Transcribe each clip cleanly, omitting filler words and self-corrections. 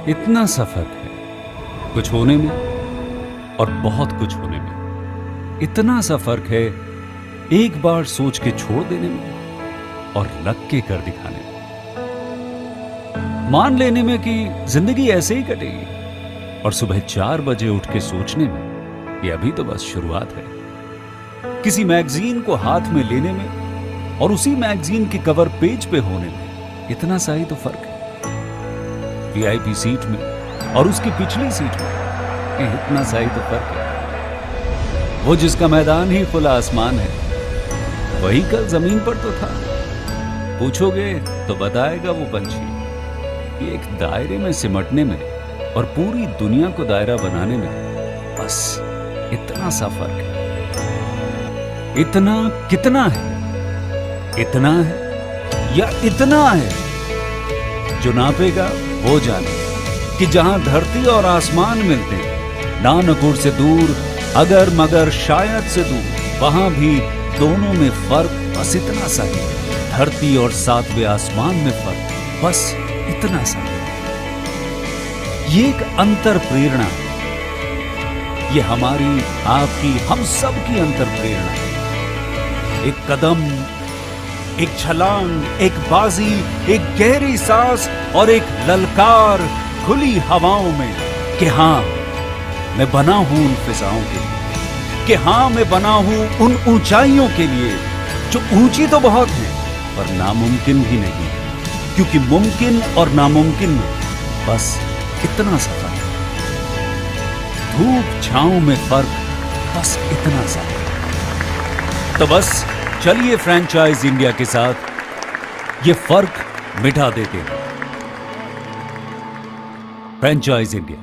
इतना सा फर्क है कुछ होने में और बहुत कुछ होने में। इतना सा फर्क है एक बार सोच के छोड़ देने में और लग के कर दिखाने में। मान लेने में कि जिंदगी ऐसे ही कटेगी और सुबह 4 बजे उठ के सोचने में ये अभी तो बस शुरुआत है। किसी मैगजीन को हाथ में लेने में और उसी मैगजीन के कवर पेज पे होने में इतना सा ही तो फर्क है। वीआईपी सीट में और उसकी पिछली सीट में इतना सा ही तो फर्क है। वो जिसका मैदान ही खुला आसमान है वही कल जमीन पर तो था। पूछोगे तो बताएगा वो पंछी कि एक दायरे में सिमटने में और पूरी दुनिया को दायरा बनाने में बस इतना सा फर्क है। इतना कितना है? इतना है या इतना है? जो नापेगा वो जाने कि जहां धरती और आसमान मिलते हैं, नानकुर से दूर, अगर मगर शायद से दूर, वहां भी दोनों में फर्क बस इतना सा है। धरती और 7वें आसमान में फर्क बस इतना सा है। ये एक अंतर प्रेरणा है। ये हमारी, आपकी, हम सब की अंतर प्रेरणा है। एक कदम, एक छलांग, एक बाजी, एक गहरी सांस और एक ललकार खुली हवाओं में कि हाँ मैं बना हूं उन फिजाओं के लिए, कि हाँ मैं बना हूं उन ऊंचाइयों के लिए जो ऊंची तो बहुत है पर नामुमकिन भी नहीं, क्योंकि मुमकिन और नामुमकिन में बस इतना सा फर्क है। धूप छांव में फर्क बस इतना सा है। तो बस चलिए फ्रेंचाइज इंडिया के साथ ये फर्क मिटा देते हैं। Franchise India.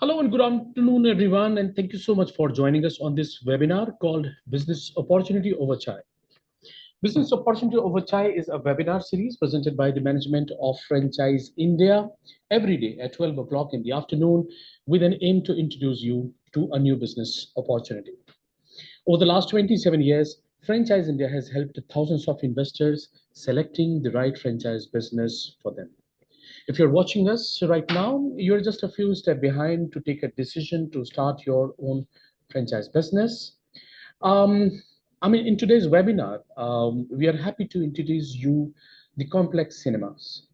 Hello and good afternoon, everyone, and thank you so much for joining us on this webinar called Business Opportunity Over Chai. Business Opportunity Over Chai is a webinar series presented by the management of Franchise India every day at 12 o'clock in the afternoon with an aim to introduce you to a new business opportunity. Over the last 27 years, Franchise India has helped thousands of investors selecting the right franchise business for them. If you're watching us right now, you're just a few steps behind to take a decision to start your own franchise business. Um, in today's webinar, we are happy to introduce you the Complex Cinemas.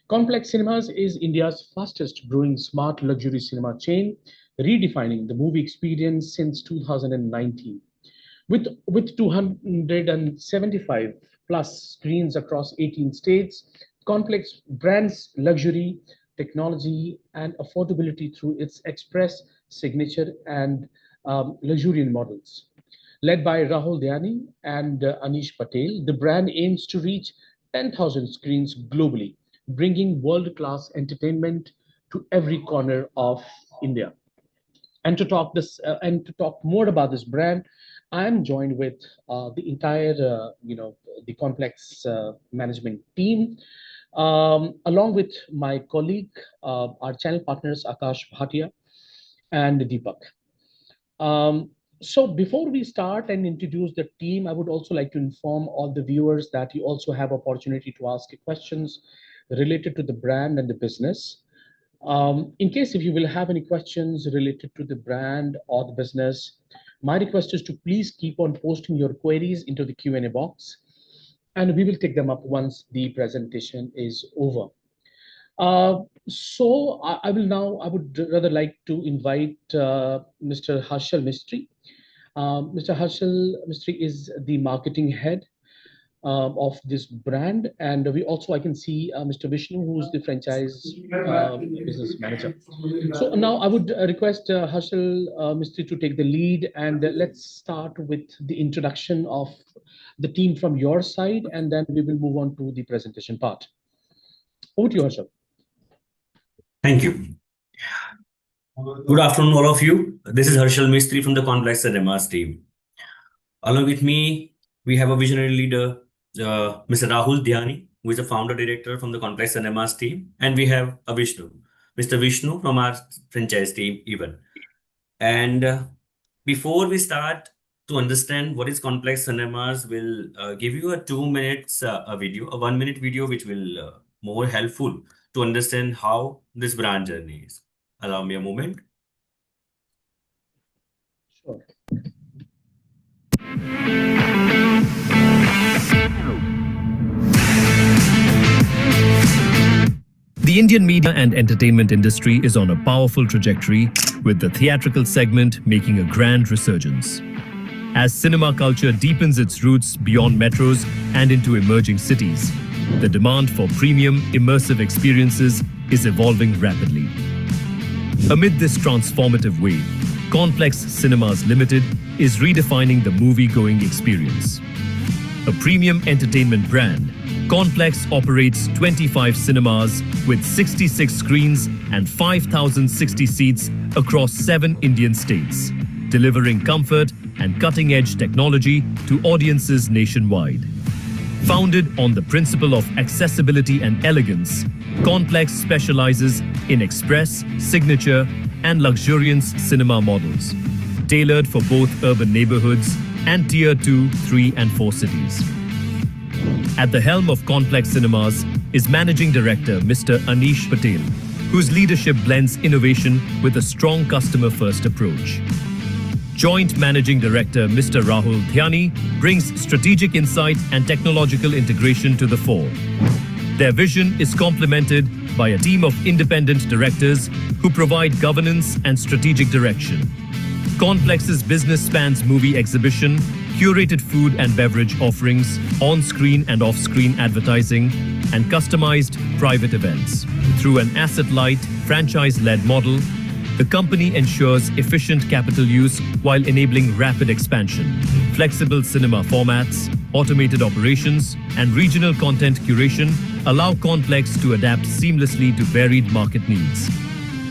Complex Cinemas is India's fastest growing smart luxury cinema chain, redefining the movie experience since 2019. With 275 plus screens across 18 states, Complex brands luxury, technology, and affordability through its express, signature, and luxurious models. Led by Rahul Dhyani and Anish Patel, the brand aims to reach 10,000 screens globally, bringing world-class entertainment to every corner of India. And to talk more about this brand, I am joined with the entire the Complex management team, along with my colleague, our channel partners Akash Bhatia and Deepak. So before we start and introduce the team, I would also like to inform all the viewers that you also have opportunity to ask questions related to the brand and the business. In case if you will have any questions related to the brand or the business, my request is to please keep on posting your queries into the Q&A box, and we will take them up once the presentation is over. I would rather like to invite Mr. Harshal Mistry. Mr. Harshal Mistry is the marketing head of this brand, and we also I can see Mr. Vishnu, who's the franchise business manager. So now I would request Harshal Mistry to take the lead, and let's start with the introduction of the team from your side, and then we will move on to the presentation part. Over to you, Harshal. Thank you. Good afternoon, all of you. This is Harshal Mistry from the Connplex Cinemas team. Along with me, we have a visionary leader, Mr. Rahul Dhyani, who is the founder director from the Connplex Cinemas team, and we have a Mr. Vishnu from our franchise team even. And before we start to understand what is Connplex Cinemas, will give you a 2 minutes a video, a 1 minute video, which will more helpful to understand how this brand journey is. Allow me a moment. Sure. The Indian media and entertainment industry is on a powerful trajectory, with the theatrical segment making a grand resurgence. As cinema culture deepens its roots beyond metros and into emerging cities, the demand for premium, immersive experiences is evolving rapidly. Amid this transformative wave, Connplex Cinemas Limited is redefining the movie-going experience. A premium entertainment brand, Connplex operates 25 cinemas with 66 screens and 5,060 seats across 7 Indian states, delivering comfort and cutting-edge technology to audiences nationwide. Founded on the principle of accessibility and elegance, Connplex specializes in express, signature, and luxurious cinema models, tailored for both urban neighborhoods and Tier 2, 3, and 4 cities. At the helm of Connplex Cinemas is Managing Director Mr. Anish Patel, whose leadership blends innovation with a strong customer-first approach. Joint Managing Director Mr. Rahul Dhyani brings strategic insight and technological integration to the fore. Their vision is complemented by a team of independent directors who provide governance and strategic direction. Connplex's business spans movie exhibition, curated food and beverage offerings, on-screen and off-screen advertising, and customized private events. Through an asset-light, franchise-led model, the company ensures efficient capital use while enabling rapid expansion. Flexible cinema formats, automated operations, and regional content curation allow Connplex to adapt seamlessly to varied market needs.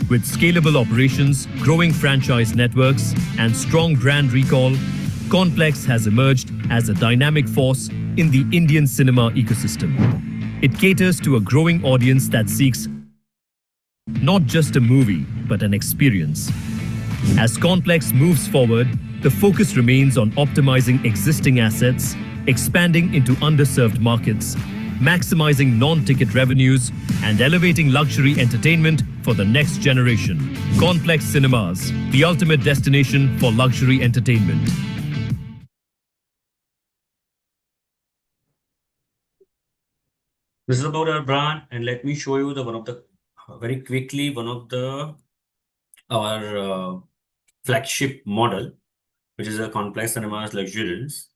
With scalable operations, growing franchise networks, and strong brand recall, Connplex has emerged as a dynamic force in the Indian cinema ecosystem. It caters to a growing audience that seeks not just a movie, but an experience. As Connplex moves forward, the focus remains on optimizing existing assets, expanding into underserved markets, maximizing non-ticket revenues, and elevating luxury entertainment for the next generation. Connplex Cinemas, the ultimate destination for luxury entertainment. This is about our brand, and let me show you very quickly our flagship model, which is a Connplex Cinemas Luxurious.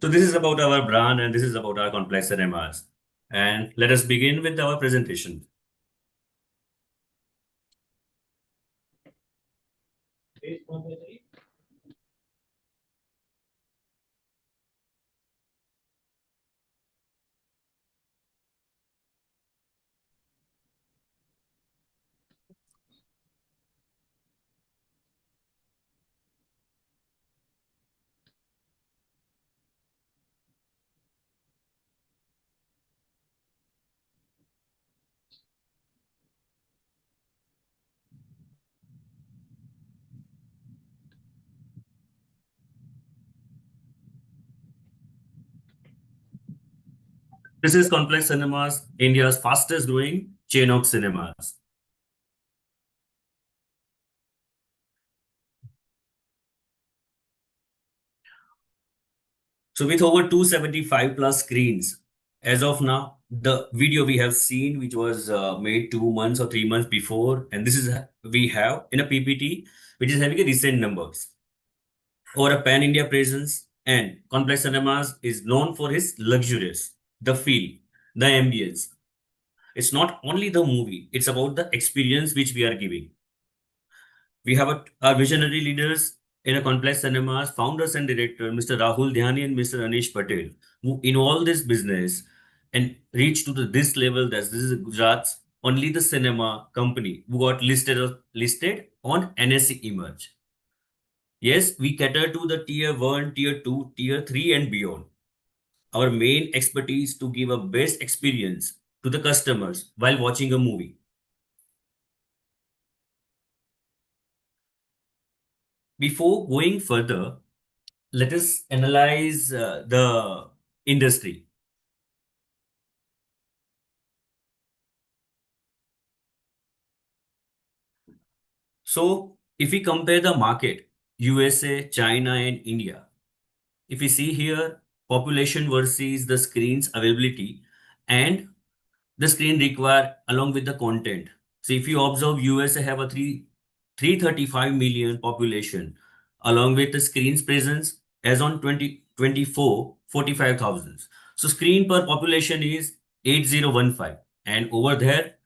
So this is about our brand, and this is about our Connplex Cinemas. And let us begin with our presentation. This is Connplex Cinemas, India's fastest growing chain of cinemas. So with over 275 plus screens, as of now, the video we have seen, which was made 2 months or 3 months before, and this is we have in a PPT, which is having a recent numbers. Over a pan-India presence, and Connplex Cinemas is known for its luxurious, the feel, the ambience. It's not only the movie, it's about the experience which we are giving. We have our visionary leaders in a Connplex Cinemas, founders and director, Mr. Rahul Dhyani and Mr. Anish Patel, who in all this business and reached to this level that this is Gujarat's only the cinema company who got listed on NSE Emerge. Yes, we cater to the tier 1, tier 2, tier 3 and beyond. Our main expertise to give a best experience to the customers while watching a movie. Before going further, let us analyze the industry. So, if we compare the market, USA, China, and India, if we see here population versus the screens availability and the screen required along with the content. So, if you observe, USA have a 335 million population along with the screens presence as on 2024 45,000. So screen per population is 8015 and over there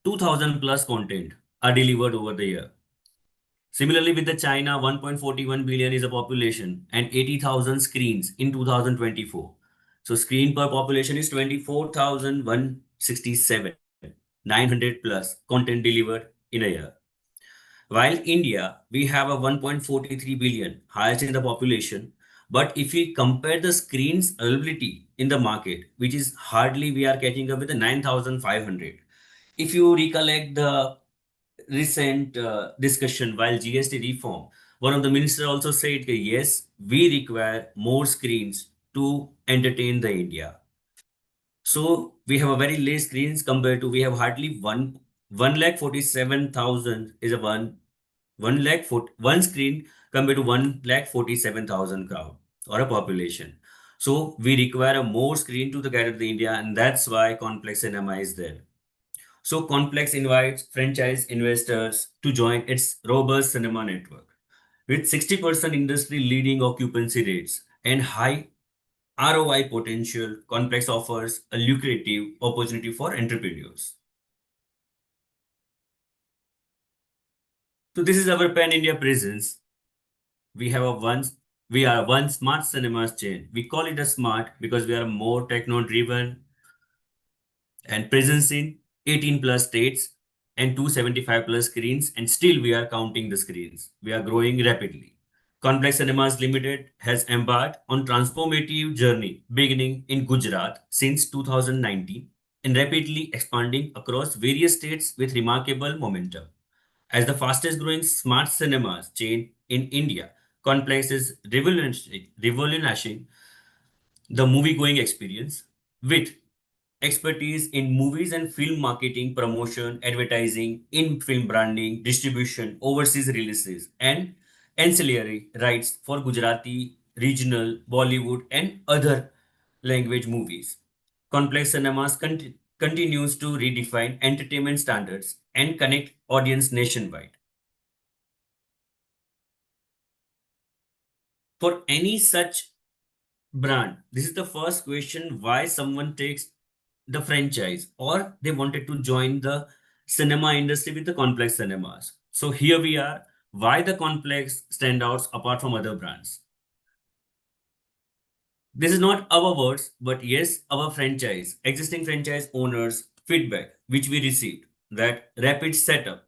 2000 plus content are delivered over the year. Similarly with the China 1.41 billion is a population and 80,000 screens in 2024. So screen per population is 24,167 900 plus content delivered in a year. While India, we have a 1.43 billion, highest in the population. But if we compare the screens availability in the market, which is hardly we are catching up with the 9,500. If you recollect the recent discussion while GST reform, one of the minister also said, yes, we require more screens to entertain the India. So we have a very less screens compared to we have hardly 1,47,000 is a one screen compared to 1,47,000 crowd or a population. So we require a more screen to the gather the India, and that's why Connplex Cinema is there. So Connplex invites franchise investors to join its robust cinema network. With 60% industry leading occupancy rates and high ROI potential, Connplex offers a lucrative opportunity for entrepreneurs. So this is our pan-India presence. We are one smart cinemas chain. We call it a smart because we are more techno-driven and presence in 18 plus states and 275 plus screens, and still we are counting the screens. We are growing rapidly. Connplex Cinemas Limited has embarked on transformative journey beginning in Gujarat since 2019 and rapidly expanding across various states with remarkable momentum. As the fastest growing smart cinemas chain in India, Connplex is revolutionizing the movie going experience with expertise in movies and film marketing, promotion, advertising, in film branding, distribution, overseas releases, and ancillary rights for Gujarati, regional, Bollywood, and other language movies. Complex Cinemas continues to redefine entertainment standards and connect audience nationwide. For any such brand, this is the first question why someone takes the franchise or they wanted to join the cinema industry with the Complex Cinemas. So here we are. Why the Complex standouts apart from other brands? This is not our words, but yes, our existing franchise owners' feedback, which we received, that rapid setup.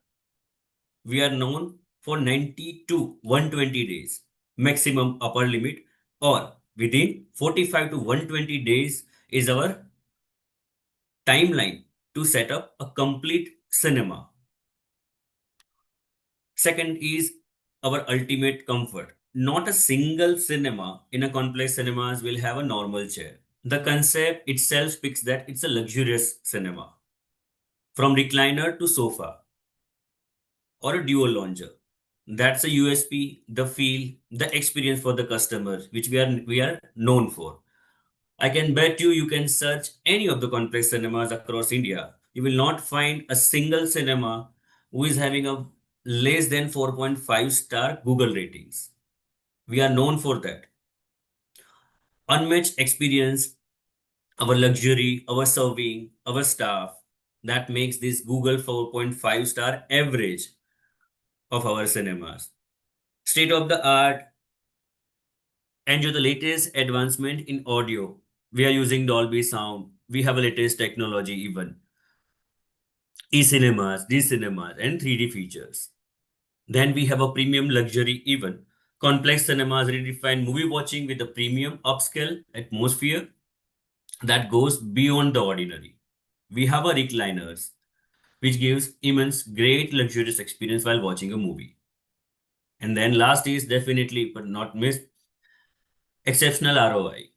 We are known for 90 to 120 days, maximum upper limit, or within 45 to 120 days is our timeline to set up a complete cinema. Second is our ultimate comfort. Not a single cinema in a Complex Cinemas will have a normal chair. the concept itself speaks that it's a luxurious cinema. From recliner to sofa or a dual lounger. That's a USP, the feel, the experience for the customers, which we are known for. I can bet you can search any of the complex cinemas across India. You will not find a single cinema who is having a less than 4.5 star Google ratings. We are known for that. Unmatched experience, our luxury, our serving, our staff, that makes this Google 4.5 star average of our cinemas. State of the art, enjoy the latest advancement in audio. We are using Dolby sound. We have a latest technology even. E-cinemas, D-cinemas, and 3D features. Then we have a premium luxury even. Complex cinemas redefine movie watching with a premium upscale atmosphere that goes beyond the ordinary. We have a recliners, which gives immense great luxurious experience while watching a movie. And then last is definitely but not missed, exceptional ROI.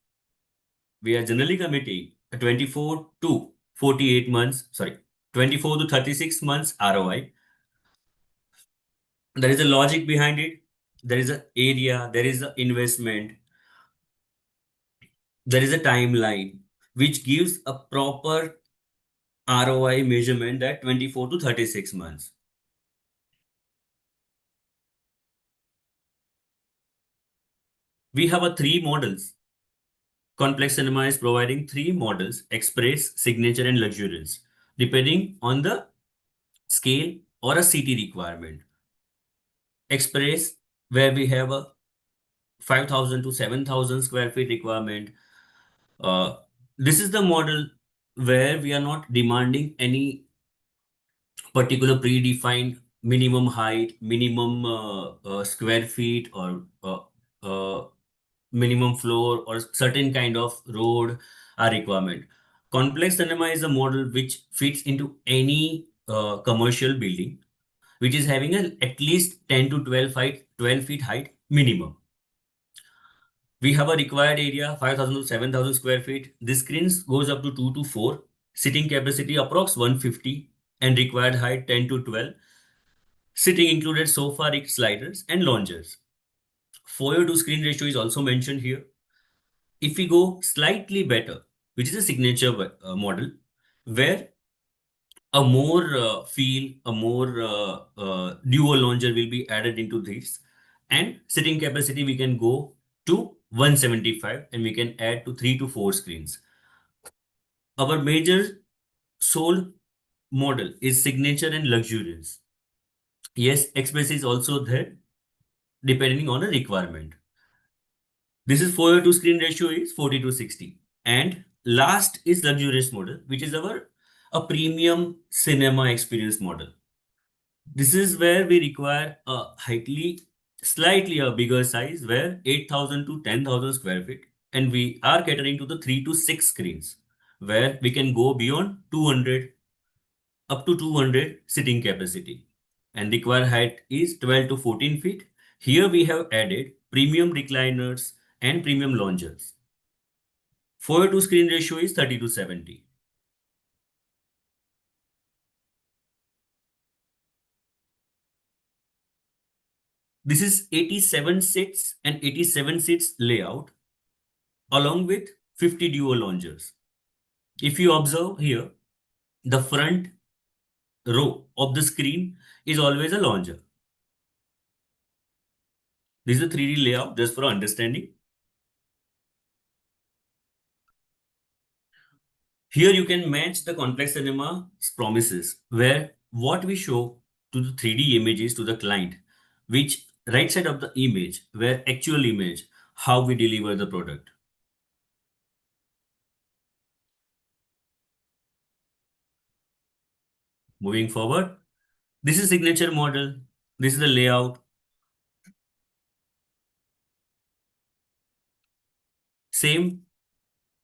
We are generally committing a 24 to 48 months, 24 to 36 months ROI. There is a logic behind it. There is an area, there is an investment, there is a timeline, which gives a proper ROI measurement at 24 to 36 months. We have a three models. Complex Cinema is providing three models: Express, Signature, and Luxurious, depending on the scale or a city requirement. Express, where we have a 5,000 to 7,000 square feet requirement. This is the model where we are not demanding any particular predefined minimum height, minimum square feet, or minimum floor, or certain kind of road requirement. Complex cinema is a model which fits into any commercial building, which is having at least 10 to 12 feet height minimum. We have a required area 5,000 to 7,000 square feet. This screens goes up to 2 to 4, sitting capacity approx 150, and required height 10 to 12. Sitting included sofa, sliders, and loungers. Foyer to screen ratio is also mentioned here. If we go slightly better, which is a signature model, where a more a more dual lounger will be added into this, and sitting capacity we can go to 175, and we can add to 3 to 4 screens. Our major sold model is signature and luxurious. Yes, express is also there depending on a requirement. This is foyer to screen ratio is 40 to 60. And last is luxurious model, which is our a premium cinema experience model. This is where we require a slightly a bigger size, where 8,000 to 10,000 square feet, and we are catering to the 3 to 6 screens, where we can go beyond 200 up to 200 sitting capacity, and required height is 12 to 14 feet. Here we have added premium recliners and premium loungers. Foyer to screen ratio is 30 to 70. This is 87 seats and 87 seats layout, along with 50 dual loungers. If you observe here, the front row of the screen is always a lounger. This is a 3D layout just for understanding. Here you can match the complex cinema's promises, where what we show to the 3D images to the client, which right side of the image, where actual image, how we deliver the product. Moving forward, this is signature model. This is the layout. Same,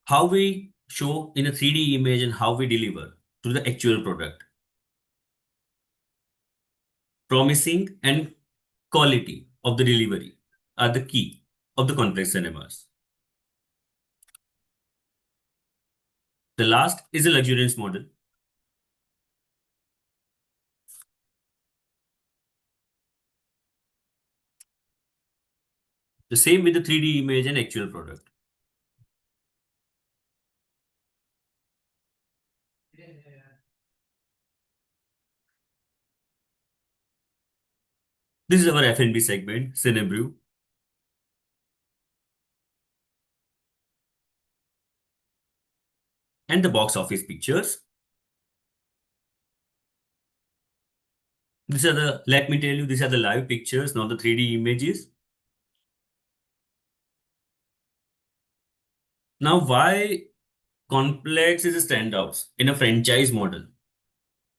how we show in a 3D image and how we deliver to the actual product. Promising and quality of the delivery are the key of the complex cinemas. The last is a luxurious model. The same with the 3D image and actual product. This is our F&B segment, Cinebrew. And the box office pictures. Let me tell you, these are the live pictures, not the 3D images. Now, why Connplex is a standout in a franchise model?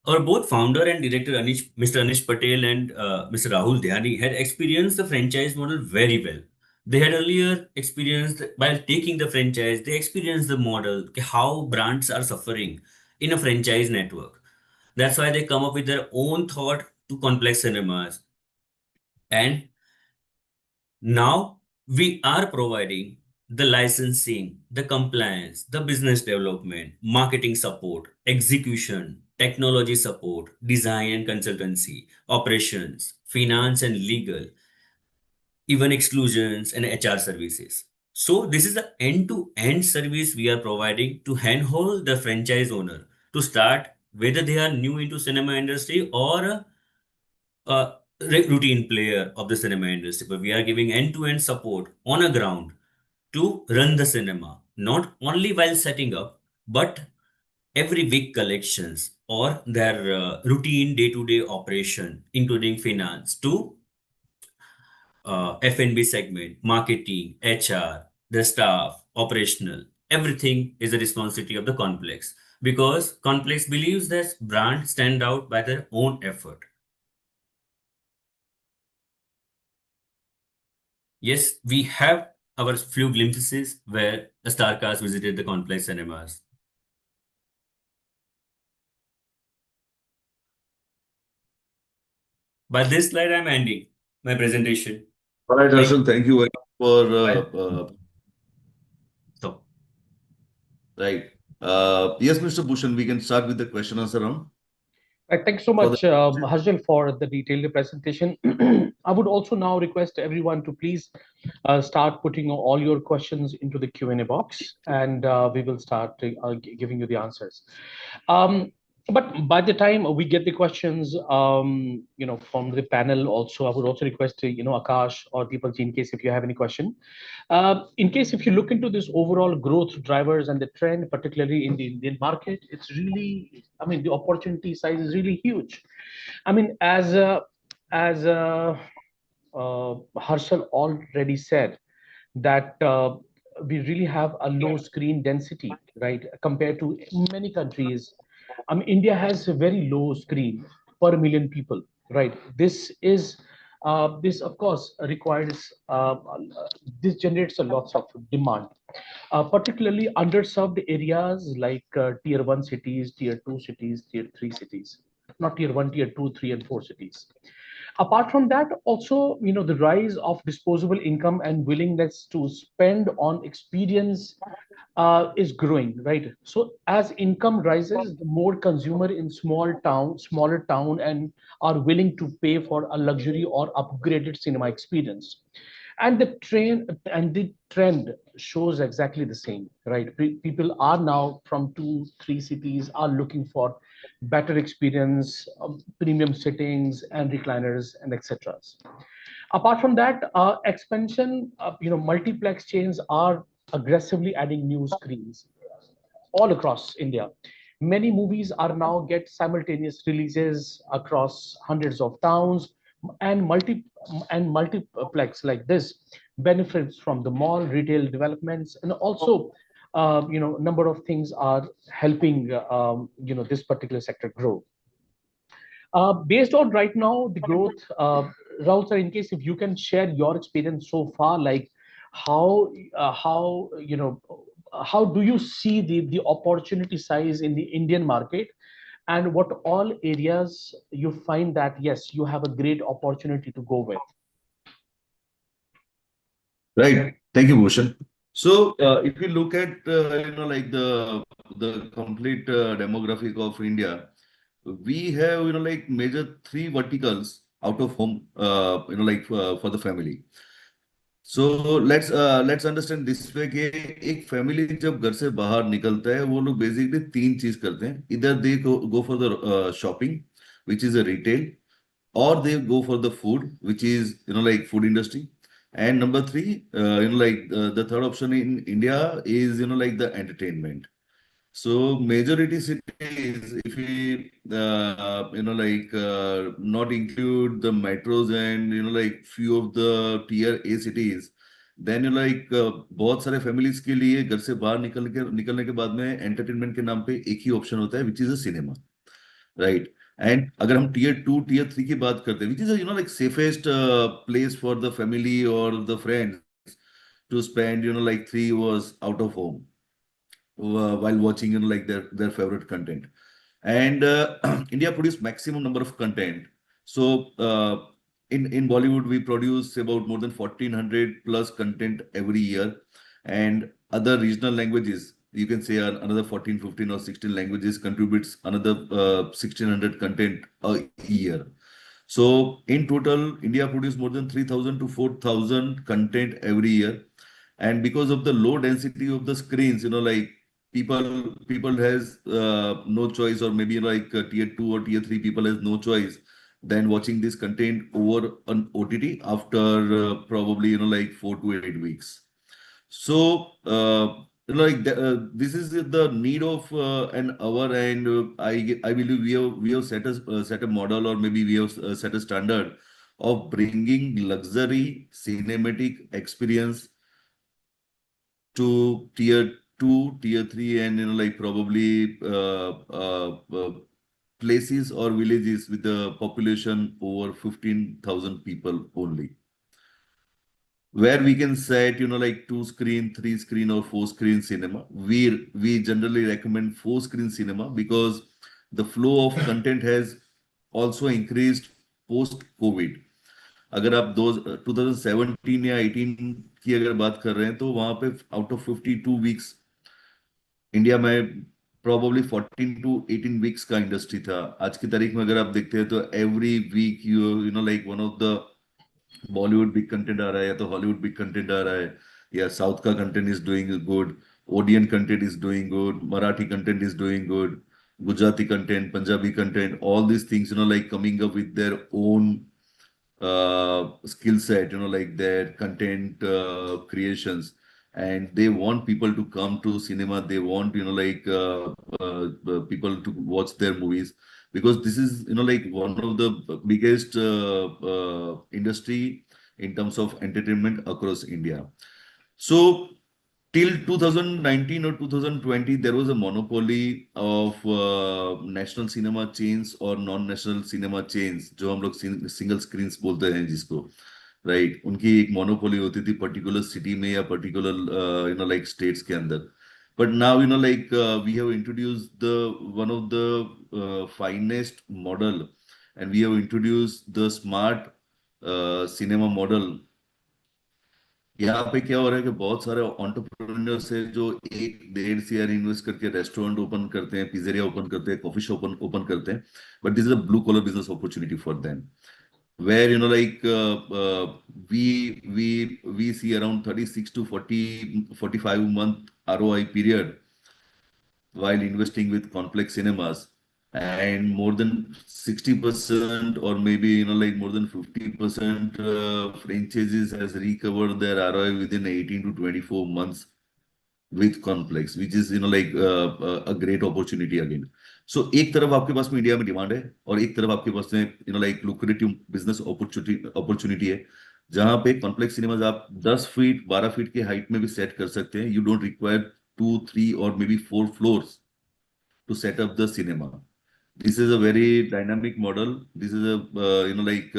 Our both founder and director, Mr. Anish Patel and Mr. Rahul Dhyani, had experienced the franchise model very well. They had earlier experienced, while taking the franchise, they experienced the model, how brands are suffering in a franchise network. That's why they come up with their own thought to Connplex Cinemas. And now we are providing the licensing, the compliance, the business development, marketing support, execution, technology support, design and consultancy, operations, finance and legal, even exclusions and HR services. So this is the end-to-end service we are providing to handhold the franchise owner to start, whether they are new into cinema industry or a routine player of the cinema industry. But we are giving end-to-end support on a ground to run the cinema, not only while setting up, but every week collections or their routine day-to-day operation, including finance to F&B segment, marketing, HR, the staff, operational, everything is the responsibility of the Connplex, because Connplex believes that brands stand out by their own effort. Yes, we have our few glimpses where the star cast visited the Connplex cinemas. By this slide, I'm ending my presentation. All right, Harshal, thank you very much for So, right. Yes, Mr. Bhushan, we can start with the question answer round. Thanks so much, Harshal, for the detailed presentation. I would also now request everyone to please start putting all your questions into the Q&A box, and we will start giving you the answers. But by the time we get the questions, from the panel, also, I would also request, Akash or Deepak ji, in case if you have any question. In case if you look into this overall growth drivers and the trend, particularly in the Indian market, it's really, the opportunity size is really huge. As Harshal already said, that we really have a low screen density, right, compared to many countries. India has a very low screen per million people, right? This of course requires, this generates a lot of demand, particularly underserved areas like tier 1 cities, tier 2 cities, tier 3 cities, not tier 1, tier 2, 3 and 4 cities. Apart from that, also, the rise of disposable income and willingness to spend on experience is growing, right? So as income rises, the more consumer in smaller town and are willing to pay for a luxury or upgraded cinema experience. And the trend shows exactly the same, right? People are now from 2, 3 cities are looking for better experience, premium sittings and recliners and etc. Apart from that, expansion, multiplex chains are aggressively adding new screens all across India. Many movies are now get simultaneous releases across hundreds of towns, and multiplex like this benefits from the mall retail developments, and also, number of things are helping, this particular sector grow. Based on right now the growth, Rahul sir, in case if you can share your experience so far, like how do you see the opportunity size in the Indian market, and what all areas you find that yes, you have a great opportunity to go with? Right. Thank you, Bhushan. So if you look at like the the complete demographic of India, we have, like major three verticals out of home, like for the family. So let's understand this way कि एक family जब घर से बाहर निकलता है वो लोग बेसिकली तीन चीज करते हैं. इधर दे go for the shopping, which is a retail, or they go for the food, which is like food industry. And number three, like the third option in India is like the entertainment. So majority cities, if we like not include the metros and like few of the tier A cities, then like बहुत सारे families के लिए घर से बाहर निकलने के बाद में entertainment के नाम पे एक ही option होता है, which is a cinema, right? And अगर हम tier 2, tier 3 की बात करते हैं, which is a, like safest place for the family or the friends to spend like 3 hours out of home while watching like their favorite content. And India produced maximum number of content. So in Bollywood we produce about more than 1400 plus content every year, and other regional languages you can say another 14, 15 or 16 languages contributes another 1600 content a year. So in total, India produces more than 3000 to 4000 content every year. And because of the low density of the screens, like people has no choice, or maybe like tier 2 or tier 3 people has no choice than watching this content over an OTT after probably like 4 to 8 weeks. So, this is the need of an hour, and I believe we have set a model, or maybe we have set a standard of bringing luxury cinematic experience to tier 2, tier 3, and like probably places or villages with a population over 15,000 people only, where we can set like 2 screen, 3 screen, or 4 screen cinema. We generally recommend 4 screen cinema because the flow of content has also increased post COVID. अगर आप 2017 या 18 की अगर बात कर रहे हैं तो वहां पे आउट ऑफ 52 वीक्स इंडिया में प्रोबेबली 14 to 18 वीक्स का इंडस्ट्री था. आज की तारीख में अगर आप देखते हैं तो every week like one of the Bollywood big content आ रहा है, या तो हॉलीवुड बिग कंटेंट आ रहा है, या साउथ का कंटेंट इज डूइंग गुड, ओडियन content is doing good, Marathi content is doing good, Gujarati content, Punjabi content, all these things like coming up with their own skill set, like their content creations, and they want people to come to cinema. They want, like people to watch their movies, because this is, like one of the biggest industry in terms of entertainment across India. So till 2019 or 2020, there was a monopoly of national cinema chains or non-national cinema chains, जो हम लोग single screens बोलते हैं जिसको, right? उनकी एक monopoly होती थी particular city में या particular like states के अंदर. But now like we have introduced the one of the finest model, and we have introduced the smart cinema model. यहाँ पे क्या हो रहा है कि बहुत सारे एंटरप्रेन्योर्स है जो 1-1.5 ईयर इन्वेस्ट करके रेस्टोरेंट ओपन करते हैं, पिज्जेरिया ओपन करते हैं, कॉफी शॉप ओपन करते हैं, but this is a blue collar business opportunity for them, where like we see around 36 to 45 month ROI period while investing with Connplex cinemas, and more than 60% or maybe like more than 50% franchises has recovered their ROI within 18 to 24 months with Connplex, which is like a great opportunity again. So एक तरफ आपके पास में India में demand है, और एक तरफ आपके पास में like lucrative business opportunity है, जहां पे कॉम्प्लेक्स सिनेमाज आप 10 फीट 12 फीट के हाइट में भी सेट कर सकते हैं. You don't require 2, 3 or maybe 4 floors to set up the cinema. This is a very dynamic model. This is a like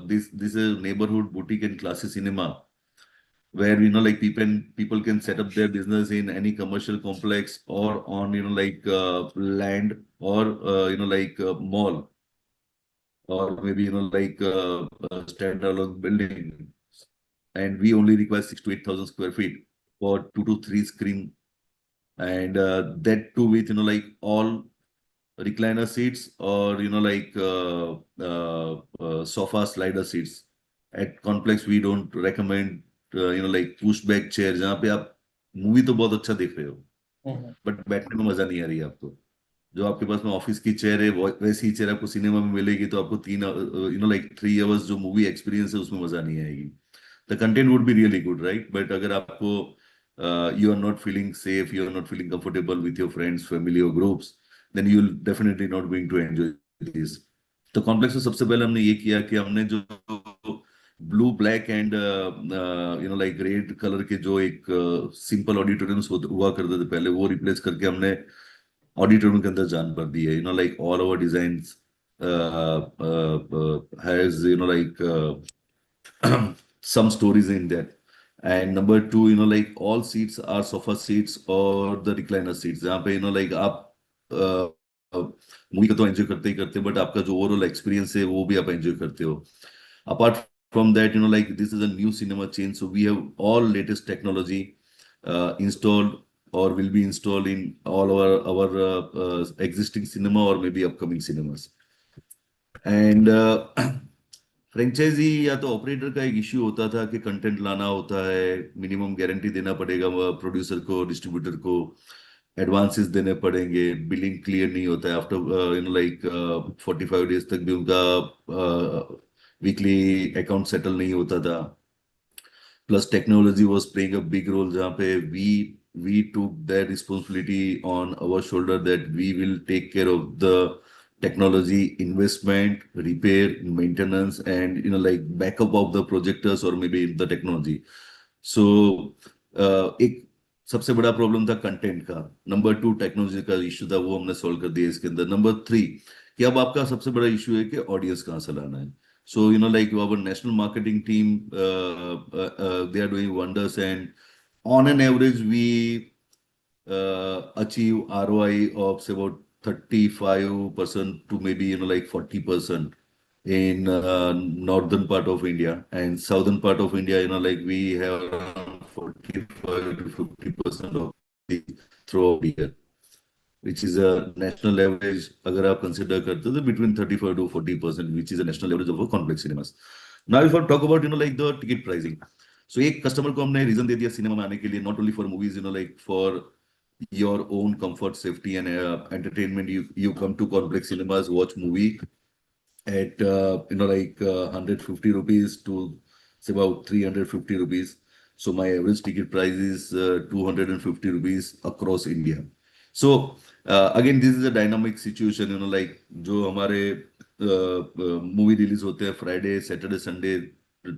this is a neighborhood boutique and classy cinema, where like people can set up their business in any commercial complex or on like land, or like mall, or maybe like a standalone building, and we only require 6 to 8,000 square feet for 2 to 3 screen and that too with like all recliner seats or like sofa slider seats. At Complex we don't recommend like push back chair जहाँ पे आप movie तो बहुत अच्छा देख रहे हो but बैठने में मजा नहीं आ रही है आपको। जो आपके पास में ऑफिस की चेयर है वैसी ही चेयर आपको सिनेमा में मिलेगी तो आपको 3 3 आवर्स जो मूवी एक्सपीरियंस है उसमें मजा नहीं आएगी। The content would be really good right but अगर आपको you are not feeling safe you are not feeling comfortable with your friends family और groups then you will definitely not going to enjoy this. तो complex में सबसे पहले हमने ये किया कि हमने जो blue black and like red colour के जो एक सिंपल ऑडिटोरियम्स हुआ करते थे पहले वो रिप्लेस करके हमने ऑडिटोरियम के अंदर जान पर दी है like all over designs has some stories in that. And number two, like all seats are sofa seats or the recliner seats. जहाँ पे like आप मूवी को तो एंजॉय करते ही करते बट आपका जो ओवरऑल एक्सपीरियंस है वो भी आप एंजॉय करते हो। Apart from that like this is a new cinema chain so we have all latest technology installed or will be installed in all our existing cinema or maybe upcoming cinemas. And franchisee या तो operator का एक issue होता था कि content लाना होता है मिनिमम गारंटी देना पड़ेगा प्रोड्यूसर को डिस्ट्रीब्यूटर को एडवांसेस देने पड़ेंगे बिलिंग क्लियर नहीं होता है आफ्टर लाइक 45 डेज तक भी उनका वीकली अकाउंट सेटल नहीं होता था। Plus technology was playing a big role जहाँ पे we took that responsibility on our shoulder that we will take care of the technology investment repair maintenance and like backup of the projectors or maybe the technology so एक सबसे बड़ा problem था content का। Number 2 technology का issue था वो हमने solve कर दिया इसके अंदर। नंबर 3 कि अब आपका सबसे बड़ा इश्यू है कि ऑडियंस कहाँ से लाना है। So like our national marketing team they are doing wonders and on an average we achieve ROI of say about 35% to maybe like 40% in northern part of India and southern part of India like we have around 45 to 50% of the throughout the year which is a national average अगर आप consider करते हो तो between 35 to 40% which is a national average of complex cinemas. Now if I talk about like the ticket pricing so एक customer को हमने reason दे दिया cinema में आने के लिए not only for movies like for your own comfort safety and entertainment you come to complex cinemas watch movie at 150 rupees to say about 350 rupees so my average ticket price is 250 rupees across India. So again this is a dynamic situation like जो हमारे movie release होते हैं Friday Saturday Sunday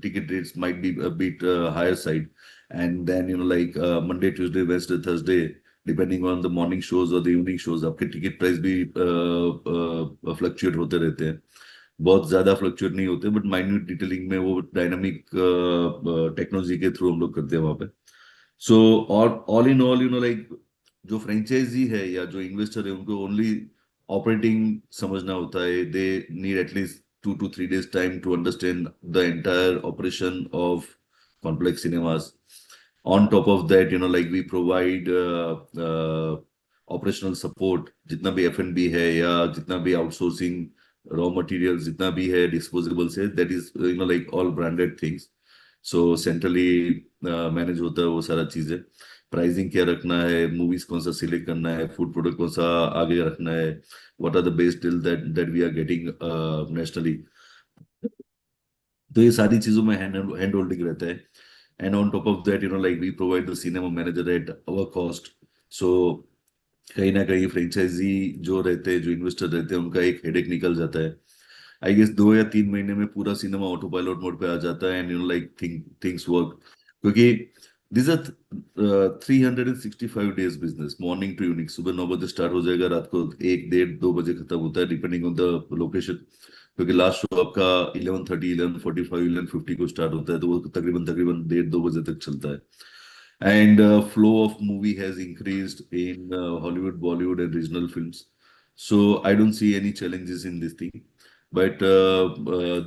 ticket rates might be a bit higher side and then like Monday Tuesday Wednesday Thursday depending on the morning shows or the evening shows आपके ticket price भी fluctuate होते रहते हैं। बहुत ज्यादा fluctuate नहीं होते but minute detailing में वो डायनामिक टेक्नोलॉजी के थ्रू हम लोग करते हैं वहां पे। So all in all like जो फ्रेंचाइजी है या जो इन्वेस्टर है उनको ओनली ऑपरेटिंग समझना होता है। They need at least 2 to 3 days time to understand the entire operation of complex cinemas. On top of that like we provide operational support जितना भी F&B है या जितना भी आउटसोर्सिंग रॉ मटेरियल जितना भी है डिस्पोजेबल्स है that is like all branded things so centrally manage होता है वो सारा चीजें। प्राइसिंग क्या रखना है मूवीज कौन सा सिलेक्ट करना है फूड प्रोडक्ट कौन सा आगे रखना है what are the best deal that we are getting nationally. तो ये सारी चीजों में हैंड होल्डिंग रहता है। And on top of that like we provide the cinema manager at our cost so कहीं ना कहीं फ्रेंचाइजी जो रहते हैं जो इन्वेस्टर रहते हैं उनका एक हेडेक निकल जाता है। आई गेस 2 या 3 महीने में पूरा सिनेमा ऑटो पायलट मोड पे आ जाता है एंड लाइक थिंग्स वर्क क्योंकि this are 365 days business morning to evening. सुबह 9 बजे स्टार्ट हो जाएगा रात को 1 1:30 2 बजे खत्म होता है डिपेंडिंग ऑन द लोकेशन क्योंकि लास्ट शो आपका 11:30 11:45 11:50 को स्टार्ट होता है तो वो तकरीबन 1:30 2 बजे तक चलता है। And flow of movie has increased in Hollywood, Bollywood, and regional films. So I don't see any challenges in this thing. But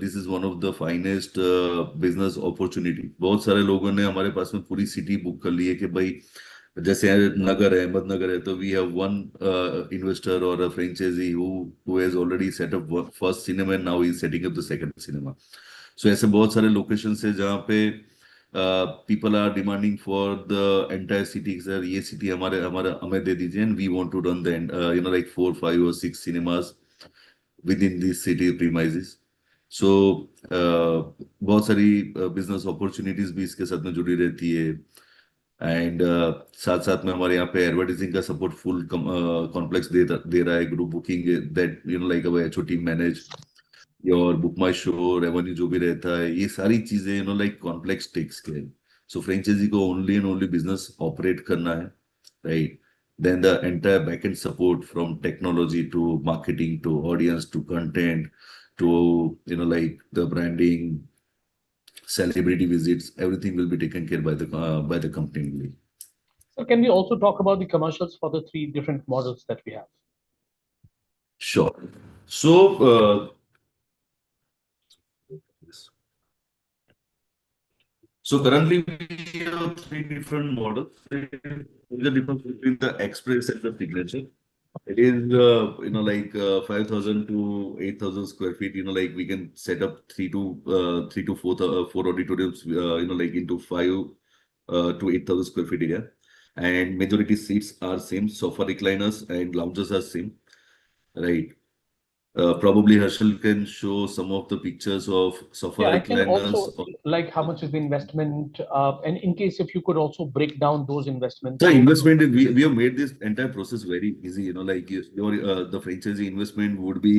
this is one of the finest business opportunity. बहुत सारे लोगों ने हमारे पास में पूरी सिटी बुक कर ली है कि भाई जैसे नगर है, अहमदनगर है, तो वी हैव वन इन्वेस्टर और अ franchise who has already set up first cinema and now he is setting up the second cinema. So ऐसे बहुत सारे लोकेशंस है जहाँ पे people are demanding for the entire city, sir ये city हमारे हमारा हमें दे दीजिए, and we want to run the like 4, 5 or 6 cinemas within this city premises. So बहुत सारी बिजनेस अपॉर्चुनिटीज भी इसके साथ में जुड़ी रहती है, एंड साथ साथ में हमारे यहाँ पे एडवर्टाइजिंग का सपोर्ट फुल कॉम्प्लेक्स दे रहा है, group booking that like our HO team manage your book my show, revenue जो भी रहता है, ये सारी चीजें लाइक कॉम्प्लेक्स टेक्स केयर. सो फ्रेंचाइजी को only and only business operate करना है, right? Then the entire backend support from technology to marketing to audience to content to like the branding, celebrity visits, everything will be taken care by the company only. So can we also talk about the commercials for the 3 different models that we have? Sure. So currently we have 3 different models. The difference between the express and the signature. It is, 5,000 to 8,000 square feet. Like we can set up 4 auditoriums. Like into 5 to 8,000 square feet area, and majority seats are same. Sofa recliners and lounges are same, right? Probably Harshal can show some of the pictures of sofa Yeah, I can recliners. also like how much is the investment, and in case if you could also break down those investments. The investment, we have made this entire process very easy. Like the franchisee investment would be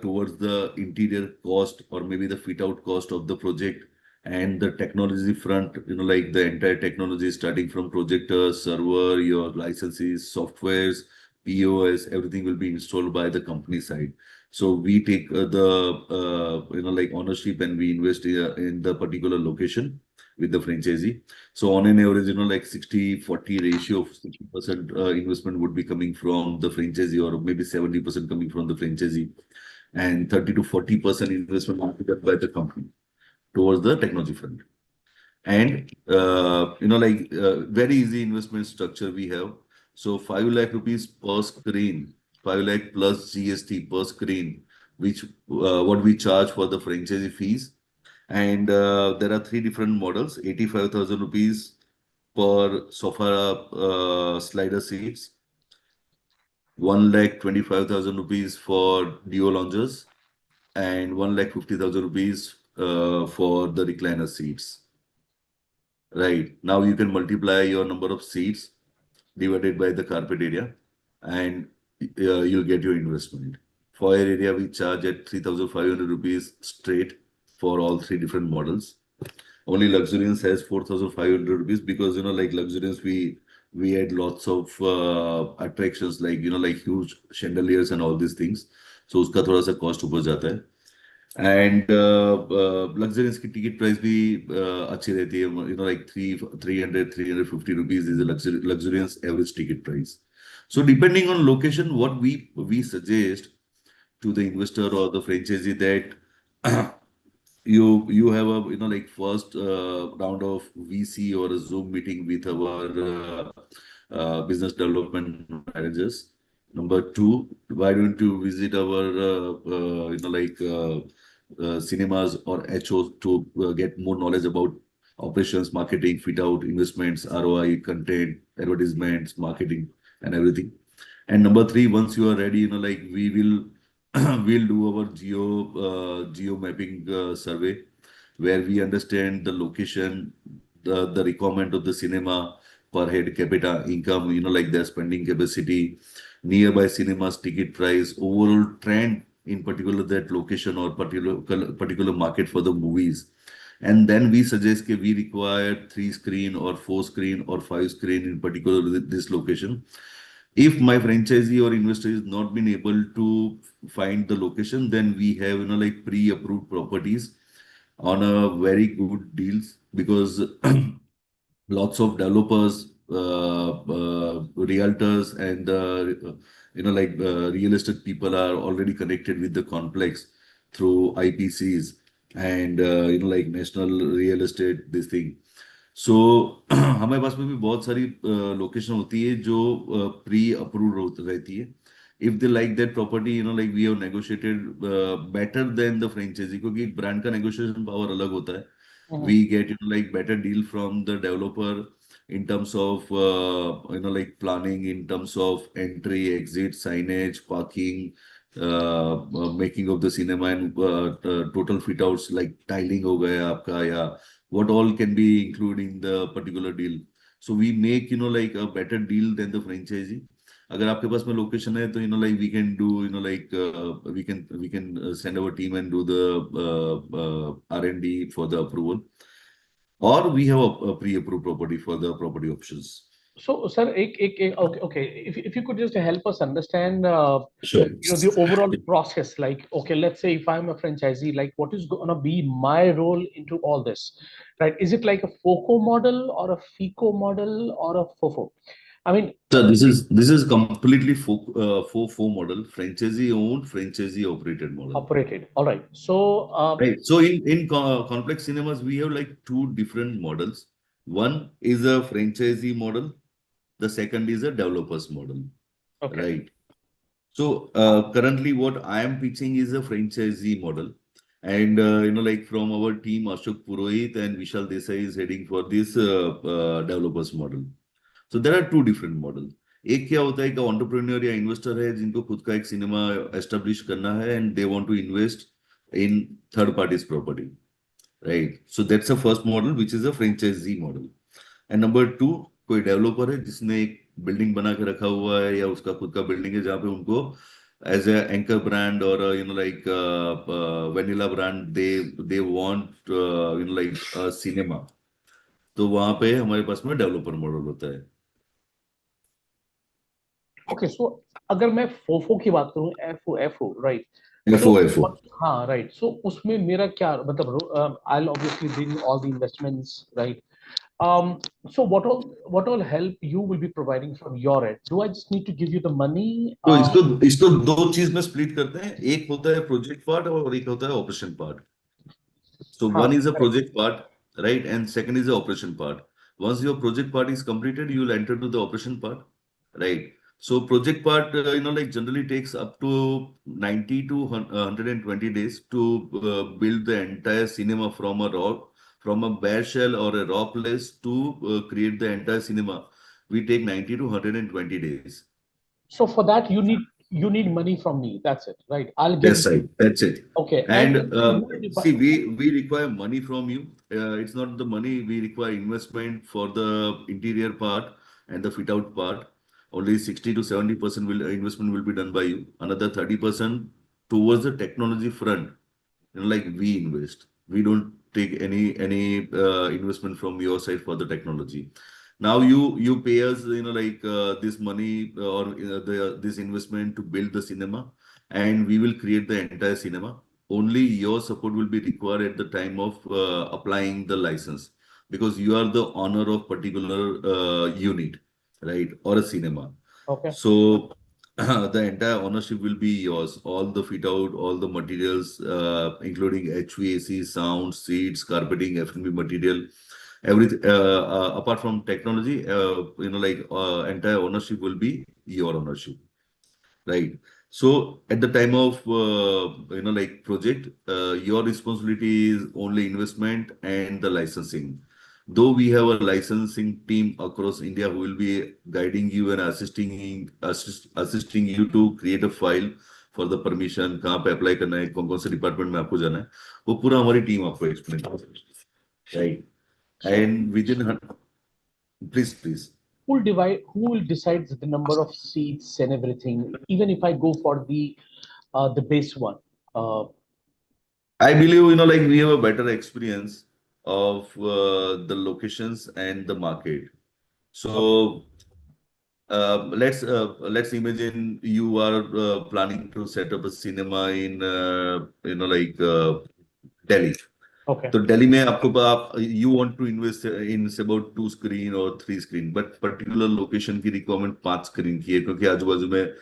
towards the interior cost or maybe the fit out cost of the project, and the technology front, like the entire technology starting from projector, server, your licenses, softwares, POS, everything will be installed by the company side. So we take like ownership, and we invest in the particular location with the franchisee. So on an average, like 60-40 ratio of 60% investment would be coming from the franchisee, or maybe 70% coming from the franchisee, and 30 to 40% investment would be done by the company towards the technology front. And very easy investment structure we have. So 5 lakh rupees per screen, 5 lakh plus GST per screen, which what we charge for the franchisee fees. And there are 3 different models: 85,000 rupees per sofa slider seats, 1,25,000 rupees for duo lounges, and 1,50,000 rupees for the recliner seats. Right. Now you can multiply your number of seats divided by the carpet area, and you'll get your investment. Foyer area we charge at 3,500 rupees straight for all 3 different models. Only luxuriance has 4,500 rupees, because like luxuriance we add lots of attractions, like like huge chandeliers and all these things. So uska thoda sa cost ऊपर जाता है. And luxurious की ticket price भी अच्छी रहती है, like 350 rupees is a luxurious average ticket price. So depending on location, what we suggest to the investor or the franchisee, that you have a like first round of VC or a Zoom meeting with our business development managers. Number 2, why don't you visit our cinemas or HOs to get more knowledge about operations, marketing, fit out, investments, ROI, content, advertisements, marketing, and everything. And number 3, once you are ready, like we will we'll do our geo mapping survey, where we understand the location, the requirement of the cinema, per head capita income, like their spending capacity, nearby cinemas ticket price, overall trend in particular that location or particular market for the movies. And then we suggest that we require 3 screen or 4 screen or 5 screen in particular this location. If my franchisee or investor is not been able to find the location, then we have like pre-approved properties on a very good deals, because lots of developers, realtors, and real estate people are already connected with the Connplex through IPCs and like national real estate this thing. सो हमारे पास में भी बहुत सारी location होती है जो pre approved रहती है. If they like that property, like we have negotiated better than the franchisee, क्योंकि ब्रांड का नेगोशिएशन पावर अलग होता है. We get like better deal from the developer in terms of like planning, in terms of entry, exit, signage, parking, making of the cinema, and total fit outs like tiling हो गया आपका, या what all can be included in the particular deal. So we make like a better deal than the franchisee. अगर आपके पास में location है तो like we can do like we can send our team and do the R&D for the approval, or we have a pre-approved property for the property options. So, sir, okay. If you could just help us understand, Sure. the overall process. Like, okay, let's say if I'm a franchisee, like, what is gonna be my role into all this, right? Is it like a FOCO model or a FICO model or a FOFO? I mean, So this is completely FOFO model, franchisee owned, franchisee operated model. operated. All right. So, Right. So in Connplex cinemas, we have like two different models. One is a franchisee model. The second is a developers model. okay. Right. So currently what I am pitching is a franchisee model. And like from our team, Ashok Purohit and Vishal Desai is heading for this developers model. So there are two different model. एक क्या होता है कि entrepreneur या investor है जिनको खुद का एक सिनेमा establish करना है and they want to invest in third party's property, right? So that's the first model, which is a franchisee model. And number two, कोई डेवलपर है जिसने एक बिल्डिंग बना के रखा हुआ है या उसका खुद का बिल्डिंग है जहाँ पे उनको एज ए एंकर ब्रांड और like vanilla brand they want like cinema, तो वहां पे हमारे पास में डेवलपर मॉडल होता है. Okay, so अगर मैं FOFO की बात करूं, FO, right? FO. हाँ, right. So उसमें मेरा क्या मतलब, I'll obviously bring all the investments, right? So what all help you will be providing from your end? Do I just need to give you the money? तो इसको दो चीज में स्प्लिट करते हैं. एक होता है प्रोजेक्ट पार्ट और एक होता है ऑपरेशन पार्ट. So हाँ, one is a correct. project part, right? And second is the operation part. Once your project part is completed, you will enter to the operation part, right? So project part, like generally takes up to 90 to 120 days to build the entire cinema from a bare shell or a raw place to create the entire cinema. We take 90 to 120 days. So for that you need money from me. That's it, right? I'll give. That's right. That's it. Okay. And who will be see, we require money from you. It's not the money. We require investment for the interior part and the fit out part. Only 60 to 70% investment will be done by you. Another 30% towards the technology front. Like we invest. We don't take any investment from your side for the technology. Now you pay us like this money or this investment to build the cinema, and we will create the entire cinema. Only your support will be required at the time of applying the license, because you are the owner of particular unit, right, or a cinema. Okay. So the entire ownership will be yours. All the fit out, all the materials, including HVAC, sound, seats, carpeting, F&B material, everything. Apart from technology, like entire ownership will be your ownership, right? So at the time of like project, your responsibility is only investment and the licensing. Though we have a licensing team across India who will be guiding you and assisting you to create a file for the permission, कहाँ पे apply करना है, कौन कौन से department में आपको जाना है, वो पूरा हमारी team आपको explain करेगी, right? And within, please. Who will decide the number of seats and everything, even if I go for the base one? I believe, like we have a better experience of the locations and the market. So let's imagine you are planning to set up a cinema in like Delhi. Okay. So Delhi में आपको you want to invest in about 2 screen or 3 screen, but particular location की requirement 5 screen की है, क्योंकि आजू बाजू में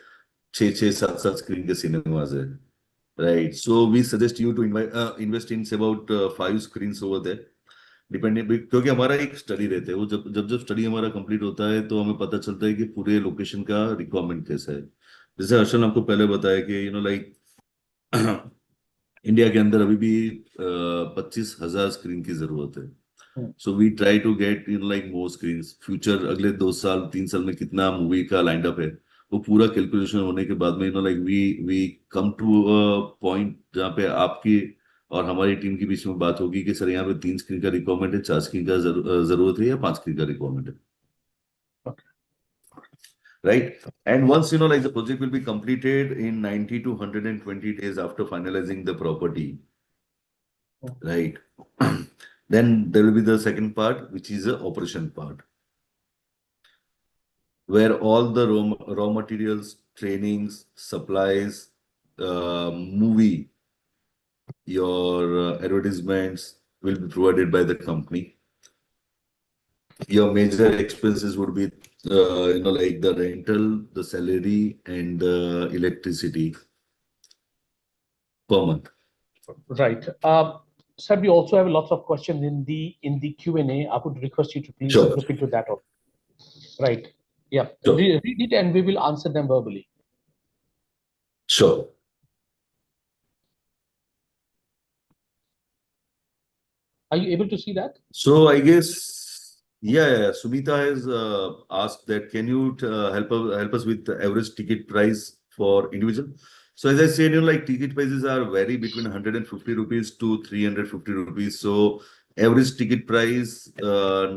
6-7 screen के cinemas है. Right. So we suggest you to invest in about 5 screens over there. Dependent, क्योंकि हमारा एक स्टडी रहता है, वो जब जब जब स्टडी हमारा कंप्लीट होता है तो हमें पता चलता है कि पूरे लोकेशन का रिक्वायरमेंट कैसा है। जैसे हर्षल ने आपको पहले बताया कि लाइक इंडिया के अंदर अभी भी 25,000 स्क्रीन की जरूरत है। So we try to get like more screen. Future अगले 2 साल 3 साल में कितना मूवी का लाइंड अप है, वो पूरा कैलकुलेशन होने के बाद में like we come to point जहाँ पे आपकी और हमारी टीम के बीच में बात होगी कि सर यहाँ पे 3 स्क्रीन का रिक्वायरमेंट है, 4 स्क्रीन का जरूरत है, या 5 स्क्रीन का रिक्वायरमेंट है, right? And once like the project will be completed in 90 to 120 days after finalizing the property, right? Then there will be the second part, which is the operation part, where all the raw materials, trainings, supplies, movie, your advertisements will be provided by the company. Your major expenses would be, like the rental, the salary, and the electricity per month. Right. Sir, we also have lots of questions in the Q&A. I would request you to please Sure. look into that. Right. Yeah. Sure. Read it and we will answer them verbally. Sure. Are you able to see that? So I guess, yeah. Sumita has asked that, can you help us with the average ticket price for individual? So as I said, like ticket prices are vary between 150 rupees to 350 rupees. So average ticket price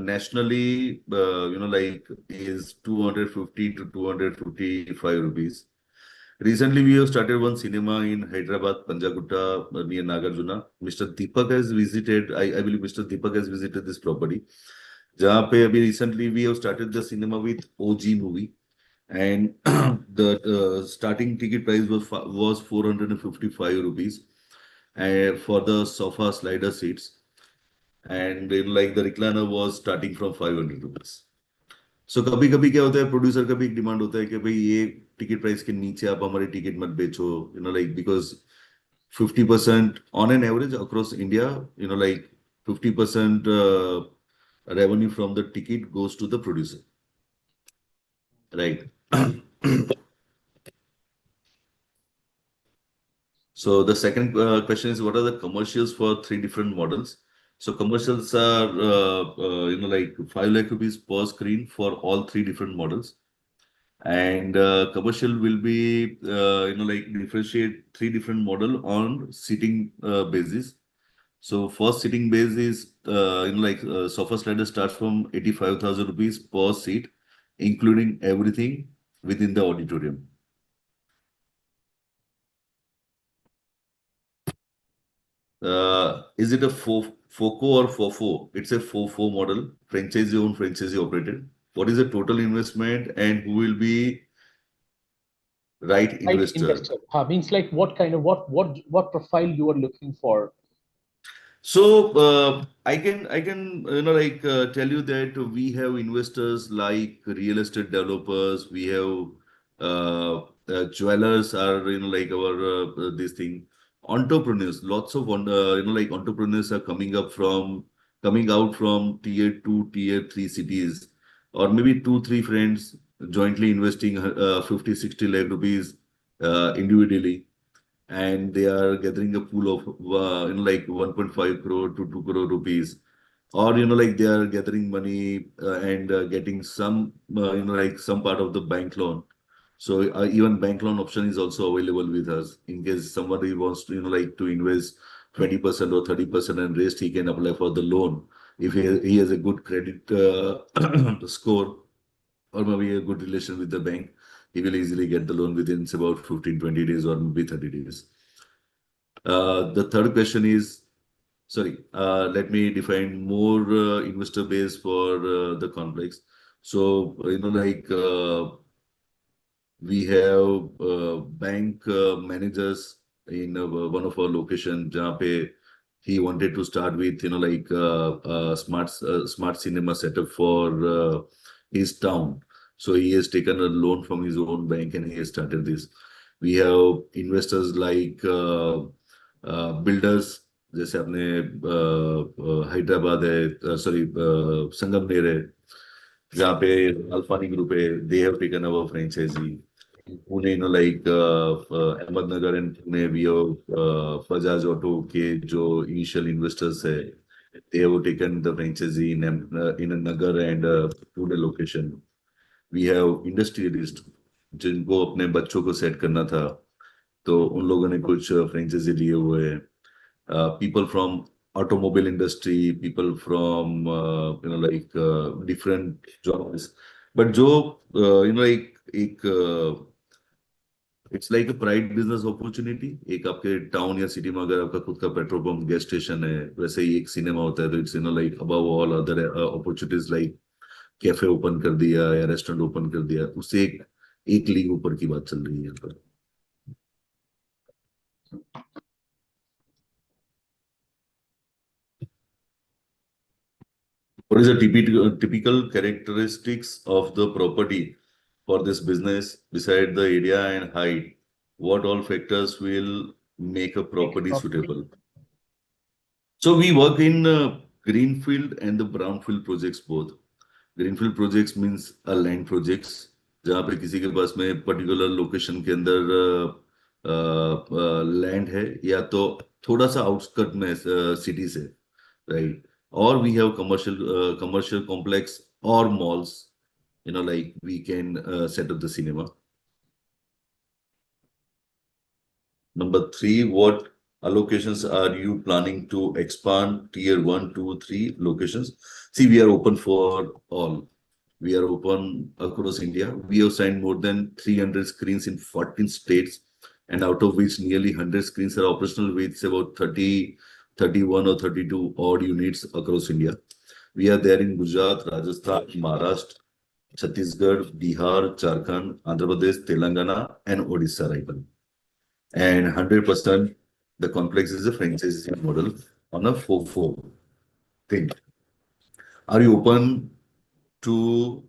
nationally, like is 250 to 255 rupees. Recently, we have started one cinema in Hyderabad, Panjagutta, near Nagarjuna. Mr. Deepak has visited, I believe Mr. Deepak has visited this property. जहाँ पे अभी recently we have started the cinema with OG movie, and the starting ticket price was 455 rupees for the sofa slider seats, and like the recliner was starting from 500 rupees. सो कभी कभी क्या होता है, producer का भी एक डिमांड होता है कि भाई ये टिकट प्राइस के नीचे आप हमारी टिकट मत बेचो, like because 50% on an average across India, like 50% revenue from the ticket goes to the producer, right? So the second question is, what are the commercials for 3 different models? So commercials are like 5 lakh rupees per screen for all 3 different models. And commercial will be like differentiate 3 different model on seating basis. So first seating base is like sofa slider starts from 85,000 rupees per seat, including everything within the auditorium. Is it a FOCO or FOFO? It's a FOFO model, franchisee owned, franchisee operated. What is the total investment and who will be right investor? Means like what kind of what profile you are looking for? So I can like tell you that we have investors like real estate developers. We have jewelers are like our this thing, entrepreneurs. Lots of like entrepreneurs are coming out from tier 2, tier 3 cities, or maybe 2 3 friends jointly investing 50 60 lakh rupees individually, and they are gathering a pool of like 1.5 crore to 2 crore rupees, or like they are gathering money and getting some like some part of the bank loan. So even bank loan option is also available with us in case somebody wants to like to invest 20% or 30% and rest he can apply for the loan if he has a good credit score, or maybe a good relation with the bank. He will easily get the loan within about 15-20 days or maybe 30 days. The third question is, sorry, let me define more investor base for the Connplex. So, like we have bank managers in one of our location, जहाँ पे he wanted to start with, like smart cinema setup for his town. So he has taken a loan from his own bank and he has started this. We have investors like builders जैसे अपने हैदराबाद है, sorry Sangamner है, जहाँ पे अल्फानी group है, they have taken our franchisee. Pune, like Ahmednagar and Pune, we have Bajaj Auto के जो इनिशियल इन्वेस्टर्स है, they have taken the franchisee in a Nagar and Pune location. We have industrialist जिनको अपने बच्चों को सेट करना था, तो उन लोगों ने कुछ फ्रेंचाइजी लिए हुए हैं. People from automobile industry, people from like different jobs, but जो like एक it's like a pride business opportunity. एक आपके टाउन या सिटी में अगर आपका खुद का पेट्रोल पंप, गैस स्टेशन है, वैसे ही एक सिनेमा होता है, तो it's like above all other opportunities, like cafe open कर दिया या रेस्टोरेंट ओपन कर दिया, उससे एक लीग ऊपर की बात चल रही है यहाँ पर. What is the typical characteristics of the property for this business beside the area and height? What all factors will make a property suitable? So we work in greenfield and the brownfield projects both. Greenfield projects means a land projects, जहाँ पे किसी के पास में particular location के अंदर land है, या तो थोड़ा सा आउटस्कर्ट में सिटी से, right. Or we have commercial complex or malls, like we can set up the cinema. Number 3, what allocations are you planning to expand? Tier 1, 2, 3 locations. See, we are open for all. We are open across India. We have signed more than 300 screens in 14 states, and out of which nearly 100 screens are operational, with about 30, 31 or 32 odd units across India. We are there in Gujarat, Rajasthan, Maharashtra, Chhattisgarh, Bihar, Jharkhand, Andhra Pradesh, Telangana, and Odisha rival. And 100% the complex is a franchisee model on a 4-4 thing. Are you open to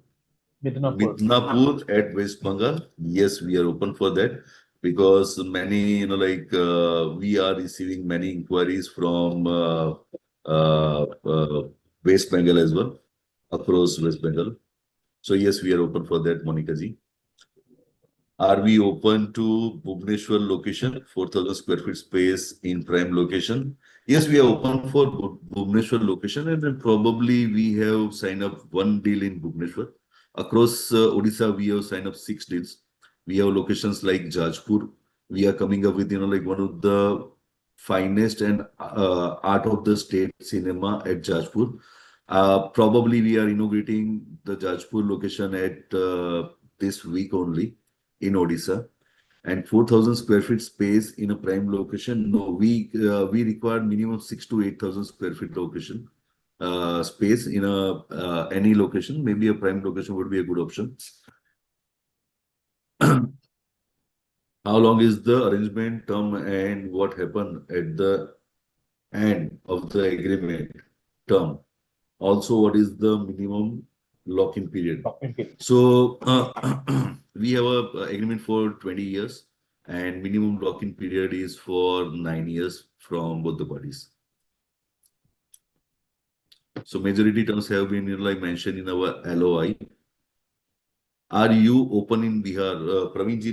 Midnapur at West Bengal? Yes, we are open for that, because many, we are receiving many inquiries from West Bengal as well, across West Bengal. So yes, we are open for that, Monica ji. Are we open to Bhubaneswar location, 4,000 square feet space in prime location? Yes, we are open for Bhubaneswar location, and then probably we have signed up one deal in Bhubaneswar. Across Odisha, we have signed up 6 deals. We have locations like Jajpur. We are coming up with, like one of the finest and art of the state cinema at Jajpur. Probably we are inaugurating the Jajpur location at this week only in Odisha. And 4,000 square feet space in a prime location. No, we require minimum 6 to 8,000 square feet location space in any location. Maybe a prime location would be a good option. How long is the arrangement term, and what happened at the end of the agreement term? Also, what is the minimum lock-in period? So we have a agreement for 20 years, and minimum lock-in period is for 9 years from both the parties. So majority terms have been mentioned in our LOI. Are you open in Bihar? Praveen ji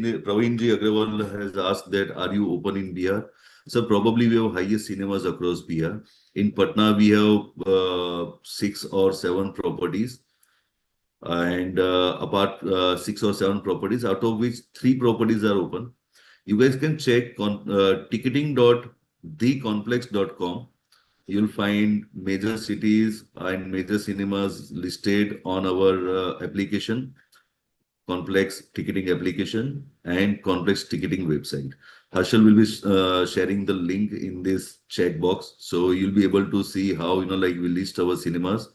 Agrawal has asked that, are you open in Bihar? So probably we have highest cinemas across Bihar. In Patna, we have 6 or 7 properties. And apart 6 or 7 properties, out of which 3 properties are open. You guys can check on ticketing.theconplex.com. You'll find major cities and major cinemas listed on our application, Connplex ticketing application and Connplex ticketing website. Harshal will be sharing the link in this chat box, so you'll be able to see how we list our cinemas,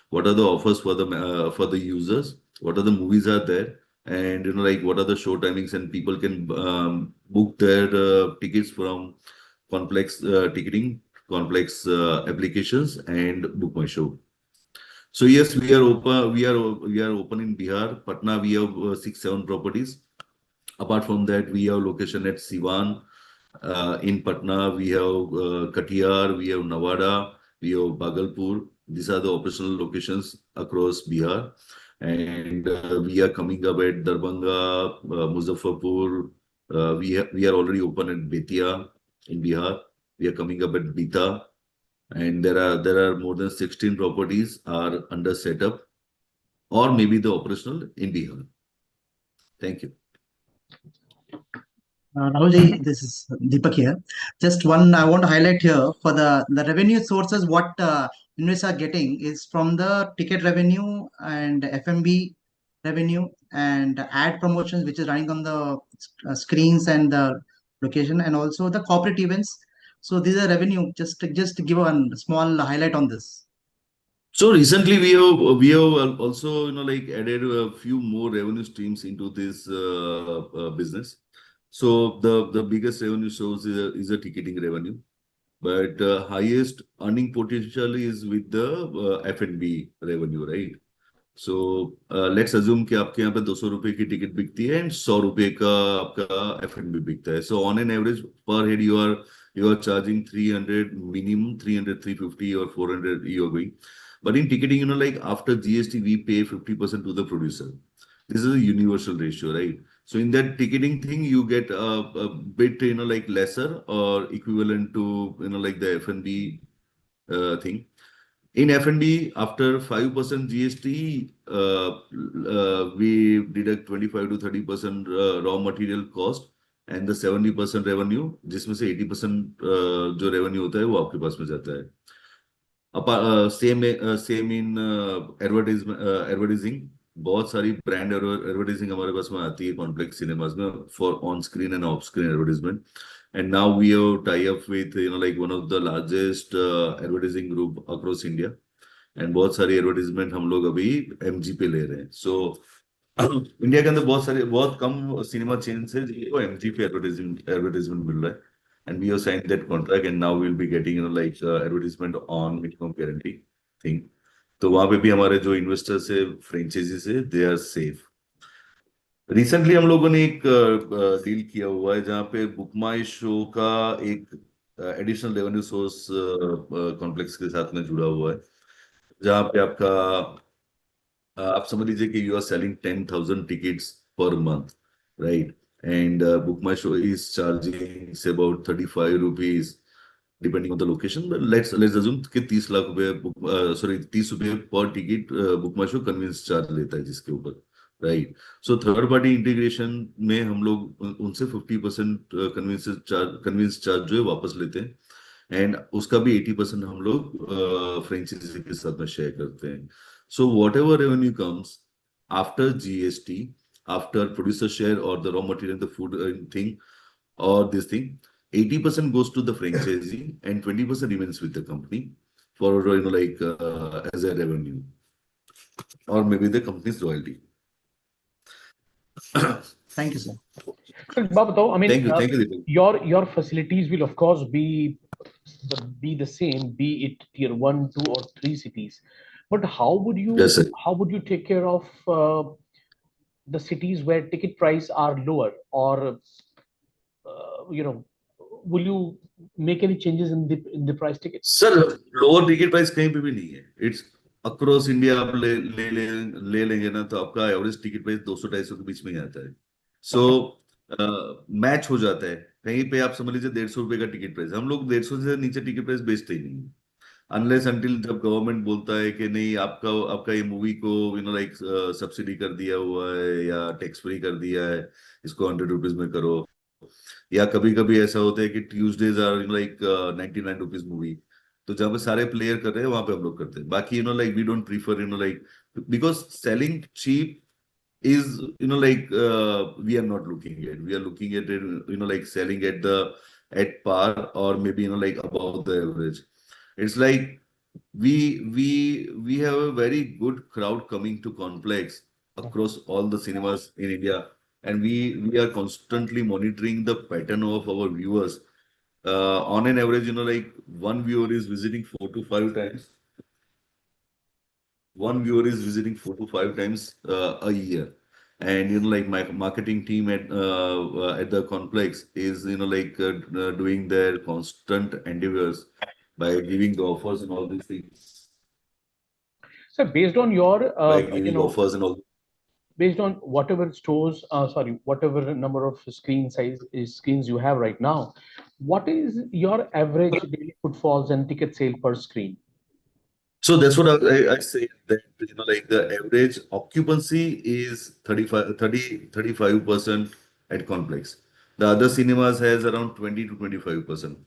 what are the offers for the users, what are the movies are there, and what are the show timings, and people can book their tickets from Connplex ticketing, Connplex applications, and book my show. So yes, we are open. We are open in Bihar. Patna, we have 6-7 properties. Apart from that, we have location at Siwan, In Patna, we have Katiyar, we have Nawada, we have Bhagalpur. These are the operational locations across Bihar. And we are coming up at Darbhanga, Muzaffarpur. We are already open at Betia in Bihar. We are coming up at Bita. And there are more than 16 properties are under setup or maybe the operational in Bihar. Thank you. Rahulji, this is Deepak here. Just one I want to highlight here for the revenue sources. What investors are getting is from the ticket revenue and F&B revenue and ad promotions, which is running on the screens and the location, and also the corporate events. So these are revenue. Just to give a small highlight on this. So recently we have also added a few more revenue streams into this business. So the biggest revenue source is a ticketing revenue, but highest earning potential is with the F&B revenue, right? So let's assume कि आपके यहाँ पे 200 रुपए की ticket बिकती है and 100 रुपए का आपका F&B बिकता है. So on an average per head you are charging 300 minimum, 300, 350 or 400 you are going. But in ticketing, like after GST, we pay 50% to the producer. This is a universal ratio, right? So in that ticketing thing, you get a bit, like lesser or equivalent to, like the F&B thing. In F&B, after 5% GST, we deduct 25 to 30% raw material cost and the 70% revenue, जिसमें से 80% जो revenue होता है वो आपके पास में जाता है. Same in advertising. बहुत सारी brand advertising हमारे पास में आती है Connplex cinemas में for on screen and off screen advertisement. And now we have tie up with like one of the largest advertising group across India. And बहुत सारी advertisement हम लोग अभी MG पे ले रहे हैं. So इंडिया के अंदर बहुत कम सिनेमा चेन से जिनको MG पे advertisement मिल रहा है. And we have signed that contract, and now we'll be getting like advertisement on minimum guarantee thing. तो वहां पे भी हमारे जो इन्वेस्टर्स है फ्रेंचाइजीज है दे आर सेफ. रिसेंटली हम लोगों ने एक डील किया हुआ है जहाँ पे बुक माई शो का एक एडिशनल रेवेन्यू सोर्स कॉम्प्लेक्स के साथ में जुड़ा हुआ है, जहाँ पे आप समझ लीजिए कि you are selling 10,000 tickets per month, right? And Book My Show is charging say about 35 rupees depending on the location. But let's assume कि 30 लाख रुपए 30 रुपए पर ticket Book My Show convince charge लेता है जिसके ऊपर, right? So third party integration में हम लोग उनसे 50% कन्विंस चार्ज जो है वापस लेते हैं, एंड उसका भी 80% हम लोग फ्रेंचाइजी के साथ में शेयर करते हैं. So what ever revenue comes after GST, after producer share or the raw material, the food thing or this thing, 80% goes to the franchisee and 20% remains with the company for like as a revenue or maybe the company's royalty. Thank you, sir. Babu, I mean, Thank you, Deepak. your facilities will of course be the same, be it tier 1, 2 or 3 cities. But how would Yes, sir. you take care of the cities where ticket price are lower, or will you make any changes in the price tickets? Sir, lower ticket price कहीं पे भी नहीं है. It's across India. आप ले लेंगे ना तो आपका एवरेज टिकट प्राइस 200-250 के बीच में ही आता है. सो मैच हो जाता है. कहीं पे आप समझ लीजिए 150 रुपए का टिकट प्राइस, हम लोग 150 से नीचे टिकट प्राइस बेचते ही नहीं, अनलेस अंटिल जब गवर्नमेंट बोलता है कि नहीं आपका ये मूवी को लाइक सब्सिडी कर दिया हुआ है या टैक्स फ्री कर दिया है, इसको 100 रुपीज में करो. या कभी कभी ऐसा होता है कि Tuesdays are like 99 rupees movie, तो जहाँ पे सारे प्लेयर कर रहे हैं वहां पे हम लोग करते हैं. बाकी like we don't prefer like because selling cheap is like we are not looking at, we are looking at it like selling at par or maybe like above the average. It's like we have a very good crowd coming to Connplex across all the cinemas in India, and we are constantly monitoring the pattern of our viewers. On an average, like one viewer is visiting 4 to 5 times. One viewer is visiting 4 to 5 times a year. And like my marketing team at the Connplex is doing their constant endeavors by giving the offers and all these things. So based on your, By giving offers and all. based on whatever stores, whatever number of screens you have right now, what is your average daily footfalls and ticket sale per screen? So that's what I say, that the average occupancy is 35% at Complex. The other cinemas has around 20 to 25%.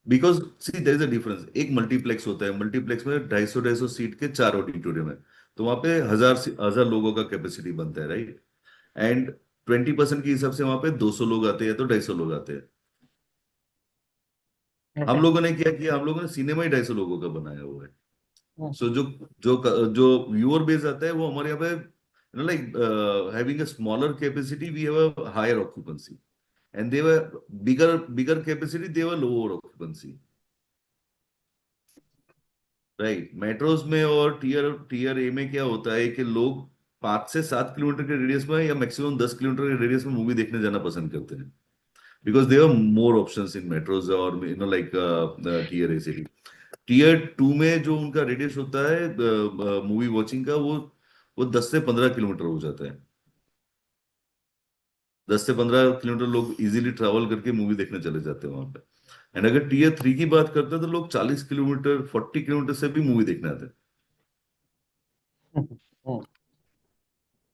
Because see, there is a difference. एक multiplex होता है, multiplex में 250 seat के 4 auditorium है, तो वहां पे हजार लोगों का कैपेसिटी बनता है, राइट? एंड 20% के हिसाब से वहां पे 200 लोग आते हैं तो 250 लोग आते हैं। हम लोगों ने क्या किया, हम लोगों ने सिनेमा ही 250 लोगों का बनाया हुआ है। सो जो जो जो व्यूअर बेस आता है वो हमारे यहाँ पे like having a smaller capacity we have a higher occupancy, and they were bigger capacity they were lower occupancy, right? Metros में और टीयर ए में क्या होता है कि लोग 5 से 7 किलोमीटर के रेडियस में या मैक्सिमम 10 किलोमीटर के रेडियस में मूवी देखने जाना पसंद करते हैं, because there are more options in metros और like tier A city. Tier 2 में जो उनका रेडियस होता है मूवी वॉचिंग का, वो 10 से 15 किलोमीटर हो जाता है। 10 से 15 किलोमीटर लोग इजीली ट्रैवल करके मूवी देखने चले जाते हैं वहां पे। एंड अगर टीयर 3 की बात करते हैं तो लोग 40 किलोमीटर 40 किलोमीटर से भी मूवी देखने आते हैं।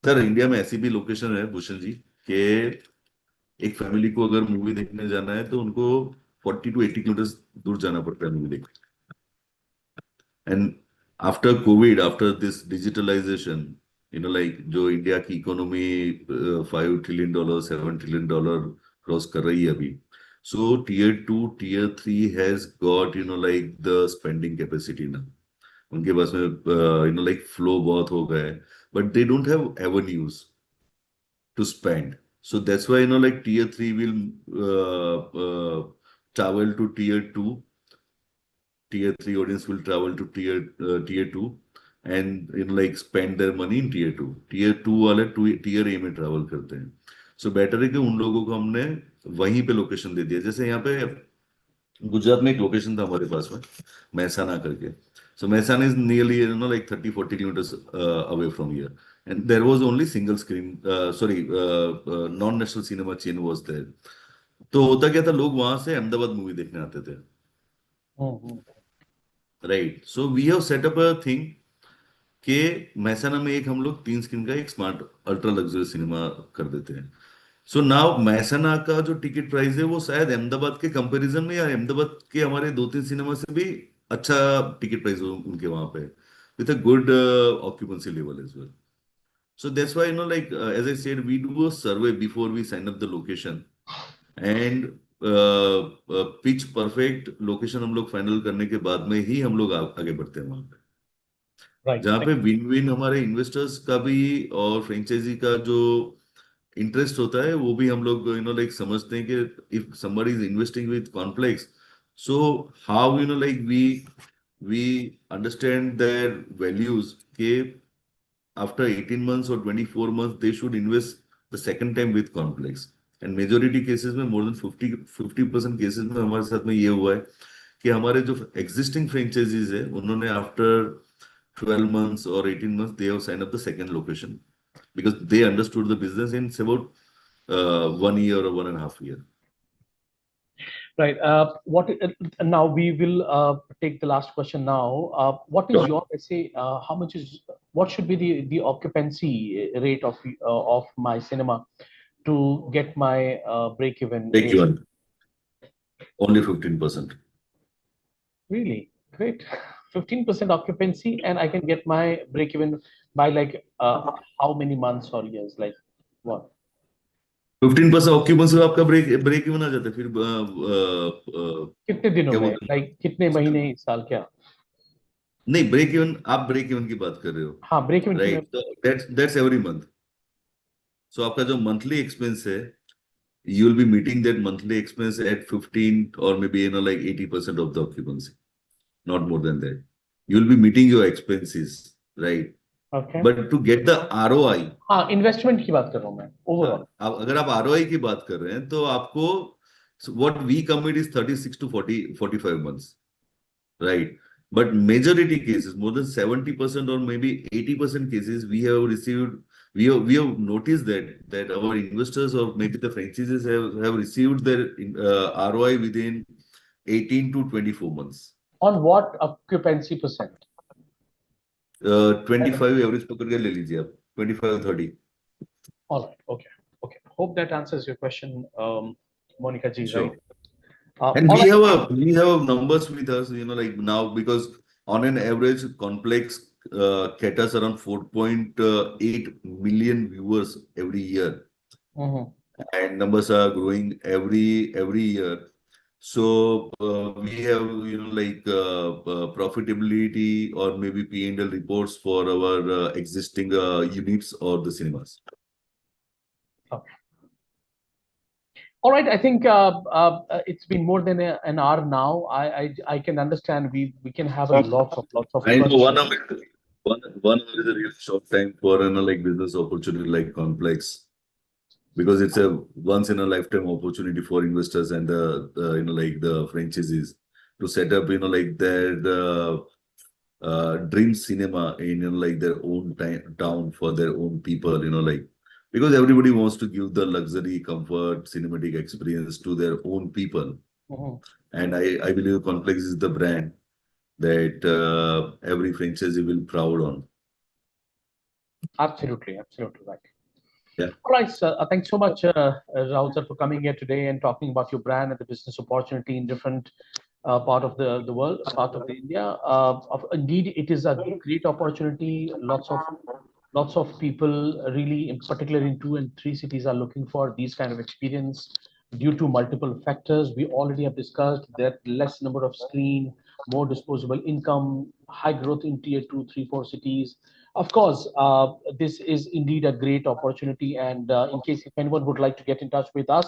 सर इंडिया में ऐसी भी लोकेशन है भूषण जी कि एक फैमिली को अगर मूवी देखने जाना है तो उनको 40 to 80 किलोमीटर दूर जाना पड़ता है मूवी देखने। And after Covid, after this digitalisation, like जो इंडिया की इकोनॉमी $5 trillion $7 trillion क्रॉस कर रही है अभी, so tier 2 tier 3 has got like the spending capacity ना, उनके पास में लाइक फ्लो बहुत हो गया है, but they don't have avenues to spend. So that's why like tier 3 will travel to tier 2. Tier 3 audience will travel to tier 2 and like spend their money in tier 2. Tier 2 वाले tier A में travel करते हैं। So better है कि उन लोगों को हमने वहीं पे लोकेशन दे दिया। जैसे यहाँ पे गुजरात में एक लोकेशन था हमारे पास में, महसाना करके। So Mehsana is nearly like 30-40 kilometers away from here, and there was only single screen. Non-national cinema chain was there. तो होता क्या था, लोग वहां से अहमदाबाद मूवी देखने आते थे, right? So we have set up a thing कि महसाना में एक हम लोग 3 स्क्रीन का एक स्मार्ट अल्ट्रा लग्जरी सिनेमा कर देते हैं। सो नाउ महसाना का जो टिकट प्राइस है वो शायद अहमदाबाद के कंपैरिजन में या अहमदाबाद के हमारे 2-3 सिनेमा से भी अच्छा टिकट प्राइस हो उनके वहां पे, with a good occupancy level as well. So that's why, like, as I said, we do a survey before we sign up the location, and pitch perfect location हम लोग final करने के बाद में ही हम लोग आगे बढ़ते हैं वहां पे, Right. जहाँ पे विन विन हमारे इन्वेस्टर्स का भी और फ्रेंचाइजी का जो इंटरेस्ट होता है वो भी हम लोग लाइक समझते हैं कि if somebody is investing with Connplex, so how like we understand their values के after 18 months or 24 months they should invest the second time with Connplex. And majority cases में more than 50% cases में हमारे साथ में ये हुआ है कि हमारे जो existing franchises है उन्होंने after 12 months or 18 months they have signed up the second location because they understood the business in about 1 year or 1.5 years. Right. Now we will take the last question now. What is your say? How much is what should be the occupancy rate of my cinema to get my break even? Take even only 15%. Really great. 15% occupancy, and I can get my break even by like how many months or years? Like what? 15% occupancy में आपका break even आ जाता है। फिर कितने दिनों क्या में? बोलते हैं, लाइक कितने महीने, साल, क्या? नहीं ब्रेक इवन, आप ब्रेक इवन की बात कर रहे हो, हाँ, ब्रेक इवन की राइट? तो दैट्स एवरी मंथ। सो आपका जो मंथली एक्सपेंस है, you will be meeting that monthly expense at 15 or maybe like 80% of the occupancy, not more than that. You will be meeting your expenses, right? Okay. But to get the ROI, हाँ, investment की बात कर रहा हूँ मैं overall. अगर आप ROI की बात कर रहे हैं तो आपको what we commit is 36 to 45 months, right? But majority cases, more than 70% or maybe 80% cases, we have noticed that our investors or maybe the franchises have received their ROI within 18 to 24 months. On what occupancy percent? 25 average पकड़ के ले लीजिए आप, 25 30. All right. Okay. Okay. Hope that answers your question, Monica ji. Sure. Right. And all right. we have numbers with us, like now, because on an average, Connplex caters around 4.8 million viewers every year, Mhm. and numbers are growing every year. So we have profitability or maybe P&L reports for our existing units or the cinemas. Okay. All right. I think it's been more than an hour now. I can understand we can have a lots of I know questions. one hour is a real short time for like business opportunity like Connplex, because it's a once in a lifetime opportunity for investors and the like the franchises to set up like their dream cinema in like their own town for their own people, like, because everybody wants to give the luxury, comfort, cinematic experience to their own people. Mhm. And I believe Connplex is the brand that every franchisee will proud on. Absolutely right. Yeah. All right, sir. Thanks so much, Rahul sir, for coming here today and talking about your brand and the business opportunity in different part of the world, part of the India. Indeed, it is a great opportunity. Lots of people really, in particular in 2 and 3 cities, are looking for these kind of experience due to multiple factors. We already have discussed that less number of screen, more disposable income, high growth in tier 2, 3, 4 cities. Of course, this is indeed a great opportunity. And in case if anyone would like to get in touch with us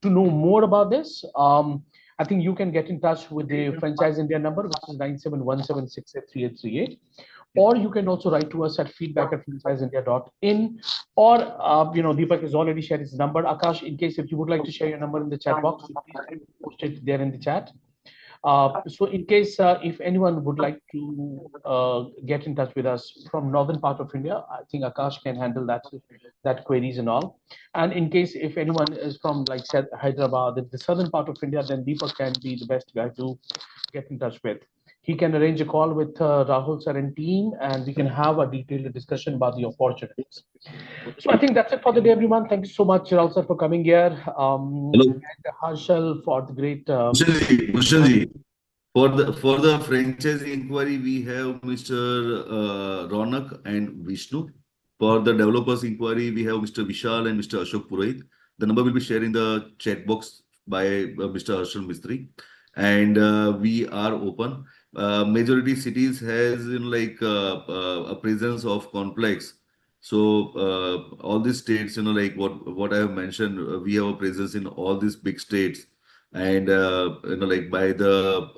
to know more about this, I think you can get in touch with the Franchise India number, which is 9717683838. Or you can also write to us at feedback@franchiseindia.in. Or, Deepak has already shared his number. Akash, in case if you would like to share your number in the chat box, so please post it there in the chat. So in case if anyone would like to get in touch with us from northern part of India, I think Akash can handle that queries and all. And in case if anyone is from like said Hyderabad, the southern part of India, then Deepak can be the best guy to get in touch with. He can arrange a call with Rahul sir and team, and we can have a detailed discussion about the opportunities. So I think that's it for the day, everyone. Thank you so much, Rahul sir, for coming here. Hello. And Harshal for the great. Bhushan ji, for the franchise inquiry, we have Mr. Ronak and Vishnu. For the developers inquiry, we have Mr. Vishal and Mr. Ashok Purohit. The number will be shared in the chat box by Mr. Harshal Mistry. And we are open. Majority cities has a presence of Connplex. So all these states, like what I have mentioned, we have a presence in all these big states. And like by the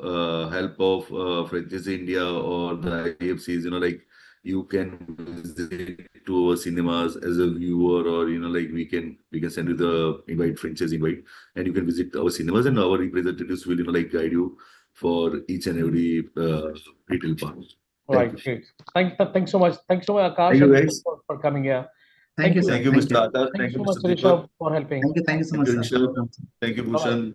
help of Franchise India or the IFCs, like you can visit to our cinemas as a viewer, or like we can send you the franchise invite, and you can visit our cinemas, and our representatives will like guide you for each and every retail part. Right, great. Thanks so much. Thanks so much, Akash, Thank you, and guys. for coming here. Thank you, sir. Thank you, Thank Mr. you. Akash. Thank Thank you you, so much, Mr. Rishabh, Deepak. for helping. Thank you so Thank much, you, sir. Rishabh. Thank you, Bye-bye. Bhushan.